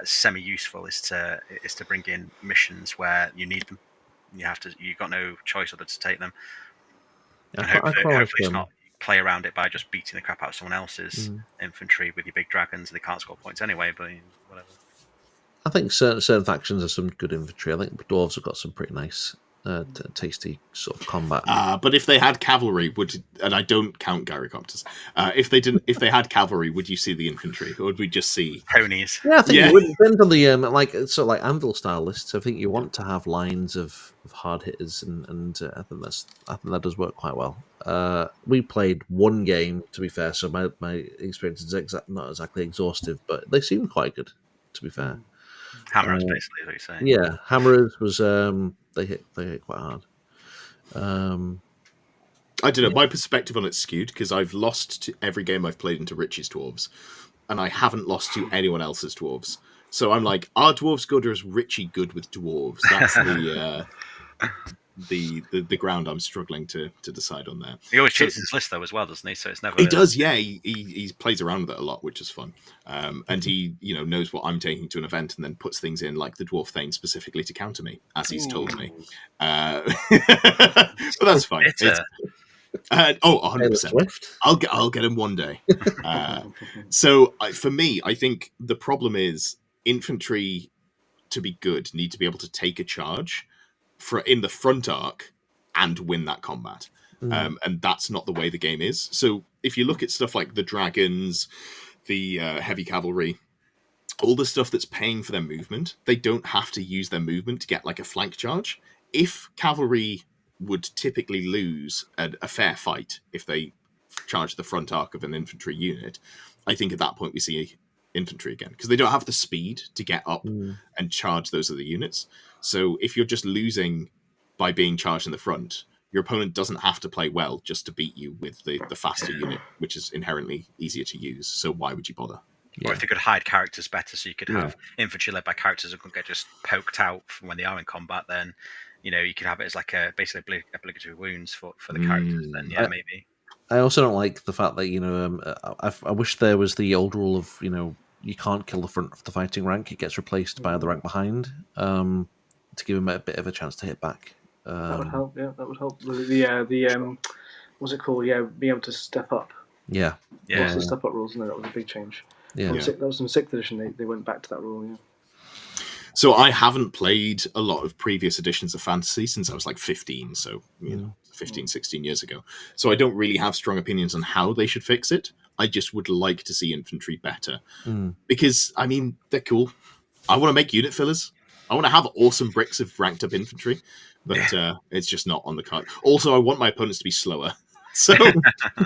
semi-useful is to bring in missions where you need them. You've got no choice other to take them. And hopefully it's not play around it by just beating the crap out of someone else's infantry with your big dragons. They can't score points anyway, but whatever. I think certain factions have some good infantry. I think dwarves have got some pretty nice, tasty sort of combat. But if they had cavalry, and I don't count gyrocopters, if they had cavalry, would you see the infantry, or would we just see Ponies? Yeah, I think it would depend on the like sort of like anvil style lists. I think you want to have lines of hard hitters, and I think that does work quite well. We played one game, to be fair, so my experience is not exactly exhaustive, but they seemed quite good, to be fair. Hammerers, basically, is what you're saying. Yeah, Hammerers was they hit quite hard. I don't know. My perspective on it's skewed because I've lost to every game I've played into Rich's dwarves, and I haven't lost to anyone else's dwarves. So I'm like, are dwarves good or is Richie good with dwarves? That's the ground I'm struggling to decide on there. He always changes his list though as well, doesn't he? So it's never. He does, yeah. He plays around with it a lot, which is fun. And he knows what I'm taking to an event and then puts things in like the dwarf thane specifically to counter me, as he's told me. But that's fine. It's, 100%. I'll get him one day. So for me, I think the problem is infantry, to be good, need to be able to take a charge in the front arc and win that combat. And that's not the way the game is. So if you look at stuff like the dragons, the heavy cavalry, all the stuff that's paying for their movement, they don't have to use their movement to get like a flank charge. If cavalry would typically lose a fair fight if they charge the front arc of an infantry unit, I think at that point we see infantry again, because they don't have the speed to get up and charge those other units. So if you're just losing by being charged in the front, your opponent doesn't have to play well just to beat you with the faster unit, which is inherently easier to use. So why would you bother? Or if they could hide characters better, so you could have infantry led by characters who could get just poked out from when they are in combat, then you could have it as like basically obligatory wounds for the characters. Then maybe. I also don't like the fact that I wish there was the old rule of you can't kill the front of the fighting rank; it gets replaced by the rank behind to give him a bit of a chance to hit back. That would help. Yeah, that would help. The what's it called? Yeah, being able to step up. Yeah. What's the step up rules? No, that was a big change. Yeah. That was in 6th edition. They went back to that rule. Yeah. So I haven't played a lot of previous editions of Fantasy since I was like 15, so 15, 16 years ago. So I don't really have strong opinions on how they should fix it. I just would like to see infantry better. Because, I mean, they're cool. I want to make unit fillers. I want to have awesome bricks of ranked up infantry, but it's just not on the card. Also, I want my opponents to be slower. So I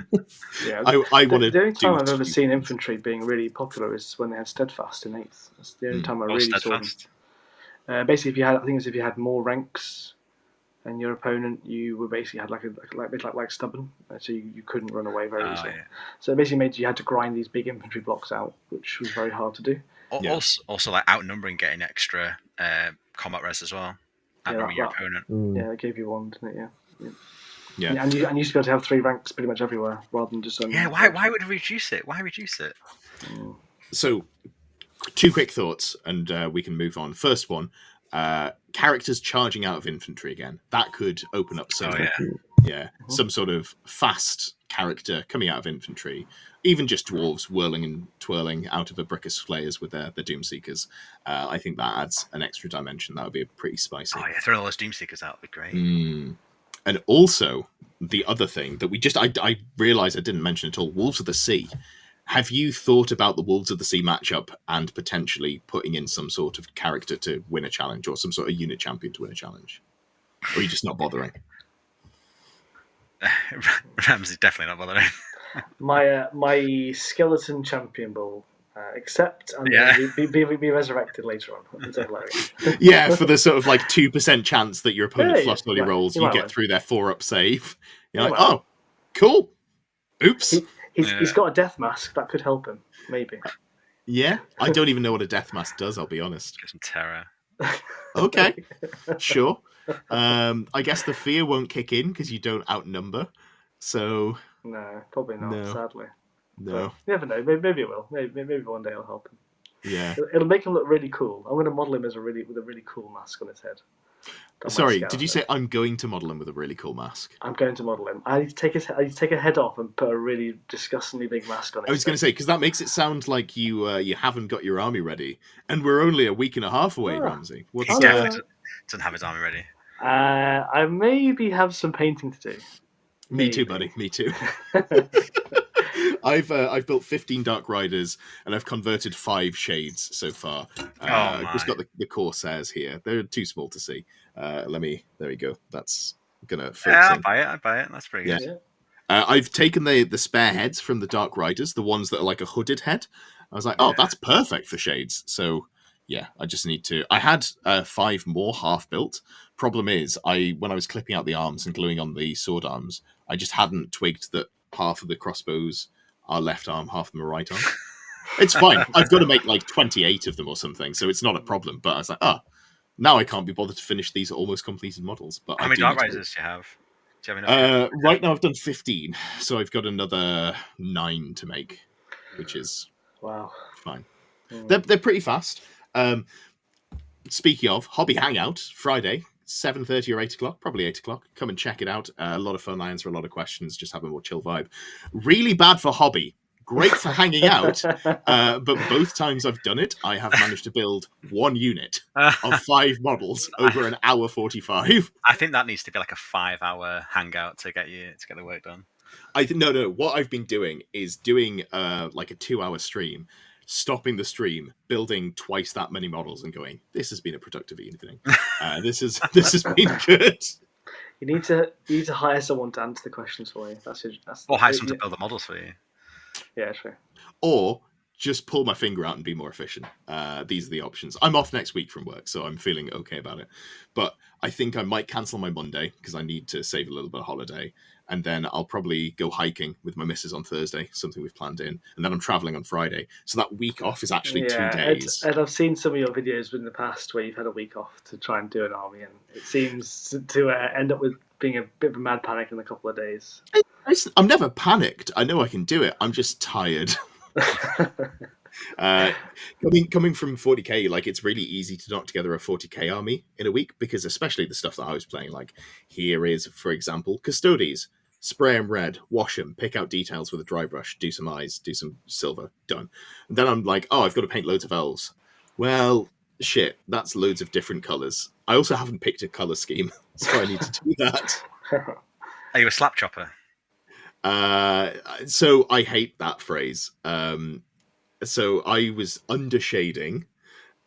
want to. The only time I've ever seen infantry being really popular is when they had Steadfast in 8th. That's the only time I really saw them. Basically, if you had more ranks than your opponent, you were basically had like stubborn, so you couldn't run away very easily. Yeah. So it basically made you had to grind these big infantry blocks out, which was very hard to do. Also, like outnumbering, getting extra combat res as well. Outnumbering your opponent. Yeah, it gave you one, didn't it? Yeah. And you used to be able to have 3 ranks pretty much everywhere, rather than just. Why would we reduce it? Why reduce it? So, 2 quick thoughts, and we can move on. First one, characters charging out of infantry again. That could open up some, some sort of fast character coming out of infantry. Even just dwarves whirling and twirling out of a brick of slayers with their Doomseekers. I think that adds an extra dimension. That would be pretty spicy. Oh yeah, throwing all those Doomseekers out would be great. And also, the other thing that I realised I didn't mention at all, Wolves of the Sea. Have you thought about the Wolves of the Sea matchup and potentially putting in some sort of character to win a challenge, or some sort of unit champion to win a challenge? Or are you just not bothering? Ramsey's definitely not bothering. My skeleton champion bull, accept and be resurrected later on. Yeah, for the sort of like 2% chance that your opponent fluffs all your rolls, you get through their 4-up save. You're like, oh, cool. Oops. He's got a death mask that could help him, maybe. Yeah, I don't even know what a death mask does. I'll be honest. Get some terror. Okay, sure. I guess the fear won't kick in because you don't outnumber. So no, probably not. No. Sadly, no. But you never know. Maybe it will. Maybe one day I'll help him. Yeah, it'll make him look really cool. I'm going to model him as with a really cool mask on his head. on my Sorry, scale, did you so say I'm going to model him with a really cool mask? I'm going to model him. I take a head off and put a really disgustingly big mask on it. I was going to say, because that makes it sound like you haven't got your army ready, and we're only a week and a half away, Ramsey. He What's definitely doesn't have his army ready. I maybe have some painting to do. Me too, Maybe. buddy. Me too. I've built 15 Dark Riders and I've converted 5 shades so far. I've just got the Corsairs here. They're too small to see. There we go. That's gonna focus in. I buy it. That's pretty good. Yeah. I've taken the spare heads from the Dark Riders, the ones that are like a hooded head. I was like, oh, that's perfect for shades. So yeah, I just need to. I had 5 more half built. Problem is, when I was clipping out the arms and gluing on the sword arms, I just hadn't twigged that half of the crossbows are left arm, half of them are right arm. It's fine. I've got to make like 28 of them or something, so it's not a problem. But I was like, now I can't be bothered to finish these almost completed models. But how many Dark Riders do you have? Do you have enough? Right now I've done 15, so I've got another 9 to make, which is fine. They're pretty fast. Speaking of Hobby Hangout, Friday, 7:30 or 8 o'clock, probably 8 o'clock. Come and check it out. A lot of fun. I answer a lot of questions. Just have a more chill vibe. Really bad for hobby. Great for hanging out. But both times I've done it, I have managed to build 1 unit of 5 models over an hour 45. I think that needs to be like a 5-hour hangout to get the work done. No. What I've been doing is doing like a 2-hour stream, stopping the stream, building twice that many models, and going, "This has been a productive evening. This has been good." You need to hire someone to answer the questions for you. Or hire someone to build the models for you. Yeah, true. Or just pull my finger out and be more efficient. These are the options. I'm off next week from work, so I'm feeling okay about it. But I think I might cancel my Monday because I need to save a little bit of holiday. And then I'll probably go hiking with my missus on Thursday, something we've planned in. And then I'm traveling on Friday. So that week off is actually 2 days. And I've seen some of your videos in the past where you've had a week off to try and do an army, and it seems to end up with being a bit of a mad panic in a couple of days. I'm never panicked. I know I can do it. I'm just tired. Coming from 40k, like it's really easy to knock together a 40k army in a week, because especially the stuff that I was playing, like here is, for example, Custodes. Spray them red, wash them, pick out details with a dry brush, do some eyes, do some silver, done. And then I'm like, I've got to paint loads of elves. Well, shit, that's loads of different colours. I also haven't picked a colour scheme, so I need to do that. Are you a slap chopper? So I hate that phrase. So I was undershading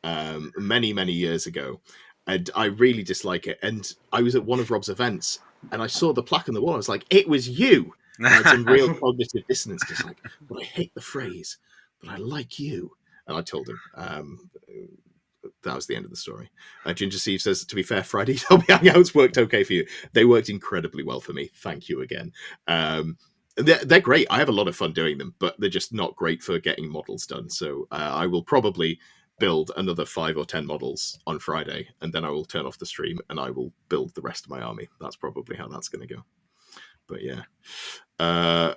many years ago, and I really dislike it. And I was at one of Rob's events, and I saw the plaque on the wall. I was like, "It was you!" And I had some real cognitive dissonance, just like, "Well, I hate the phrase, but I like you." And I told him. That was the end of the story. Ginger Steve says, to be fair, Friday's Hobby Hangouts worked okay for you. They worked incredibly well for me. Thank you again. They're great. I have a lot of fun doing them, but they're just not great for getting models done. So I will probably build another 5 or 10 models on Friday, and then I will turn off the stream and I will build the rest of my army. That's probably how that's going to go. But yeah.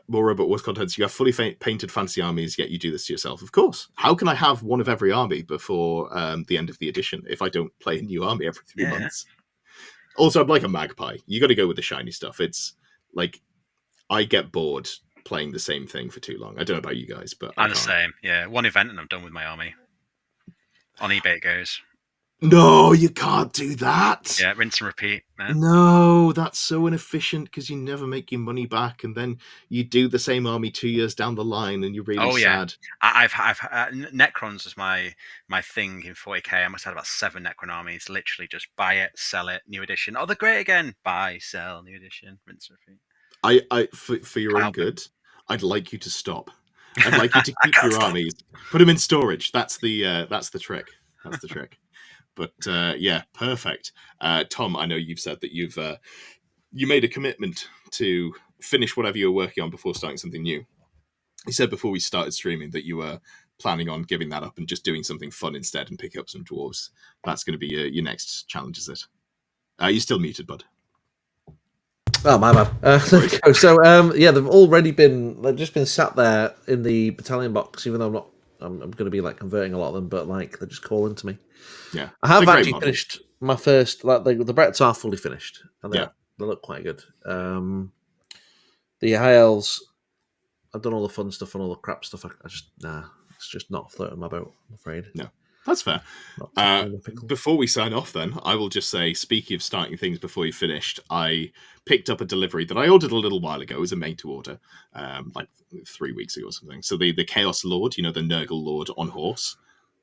More Robot Wars contents. You have fully painted fantasy armies, yet you do this to yourself. Of course. How can I have one of every army before the end of the edition if I don't play a new army every 3 months? Also, I'm like a magpie. You got to go with the shiny stuff. It's like I get bored playing the same thing for too long. I don't know about you guys, but I'm the same. Yeah, one event and I'm done with my army. On eBay it goes. No, you can't do that. Yeah, rinse and repeat, man. No, that's so inefficient because you never make your money back, and then you do the same army 2 years down the line, and you're really sad. I've Necrons is my thing in 40k. I must have about 7 Necron armies. Literally, just buy it, sell it, new edition. Oh, they're great again. Buy, sell, new edition, rinse and repeat. For your own good, I'd like you to stop. I'd like you to keep your armies, put them in storage. That's the trick. That's the trick. But yeah, perfect. Tom, I know you've said that you made a commitment to finish whatever you were working on before starting something new. You said before we started streaming that you were planning on giving that up and just doing something fun instead and picking up some dwarves. That's going to be your next challenge, is it? You're still muted, bud. Oh, my bad. There we go. So, yeah, they've just been sat there in the battalion box, even though I'm going to be like converting a lot of them, but like they're just calling to me. Yeah, I have actually finished my first, like the Bretts are fully finished, and Yeah. they look quite good. The High Elves, I've done all the fun stuff and all the crap stuff. I just it's just not floating my boat, I'm afraid. No, that's fair. Not tickling the pickle. Before we sign off, then, I will just say, speaking of starting things before you finished, I picked up a delivery that I ordered a little while ago. It was a made-to-order, like 3 weeks ago or something. So the Chaos Lord, the Nurgle Lord on horse,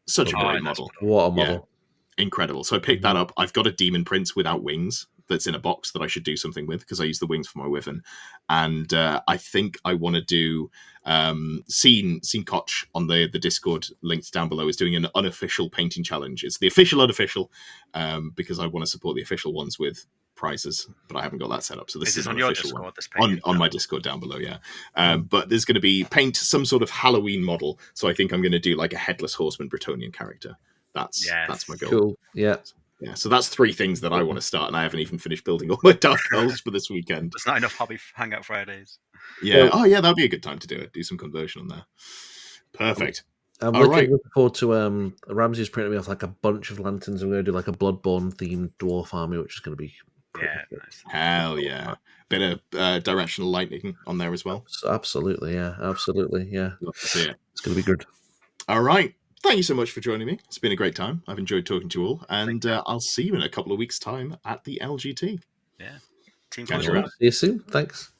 such a great model. What a model. Incredible. So I picked that up. I've got a Demon Prince without wings that's in a box that I should do something with because I use the wings for my Wyvern. And I think I want to do Seen Koch on the Discord linked down below is doing an unofficial painting challenge. It's the official unofficial because I want to support the official ones with prizes, but I haven't got that set up. So this is on an your official Discord, one. On my Discord down below, yeah. But there's going to be paint some sort of Halloween model. So I think I'm going to do like a headless horseman Brettonian character. That's my goal. Cool. Yeah. Yeah, so that's 3 things that I want to start, and I haven't even finished building all my Dark Elves for this weekend. There's not enough hobby hangout Fridays. Yeah. Oh, yeah, that'd be a good time to do it. Do some conversion on there. Perfect. I'm All right. looking forward to Ramsey's printed me off like a bunch of lanterns. I'm going to do like a Bloodborne themed dwarf army, which is going to be nice. Hell yeah. Bit of directional lightning on there as well. Absolutely, yeah. Absolutely, yeah. Love to see it. It's going to be good. All right. Thank you so much for joining me. It's been a great time. I've enjoyed talking to you all, and I'll see you in a couple of weeks' time at the LGT. Yeah. Team Catch pleasure. you around. See you soon. Thanks.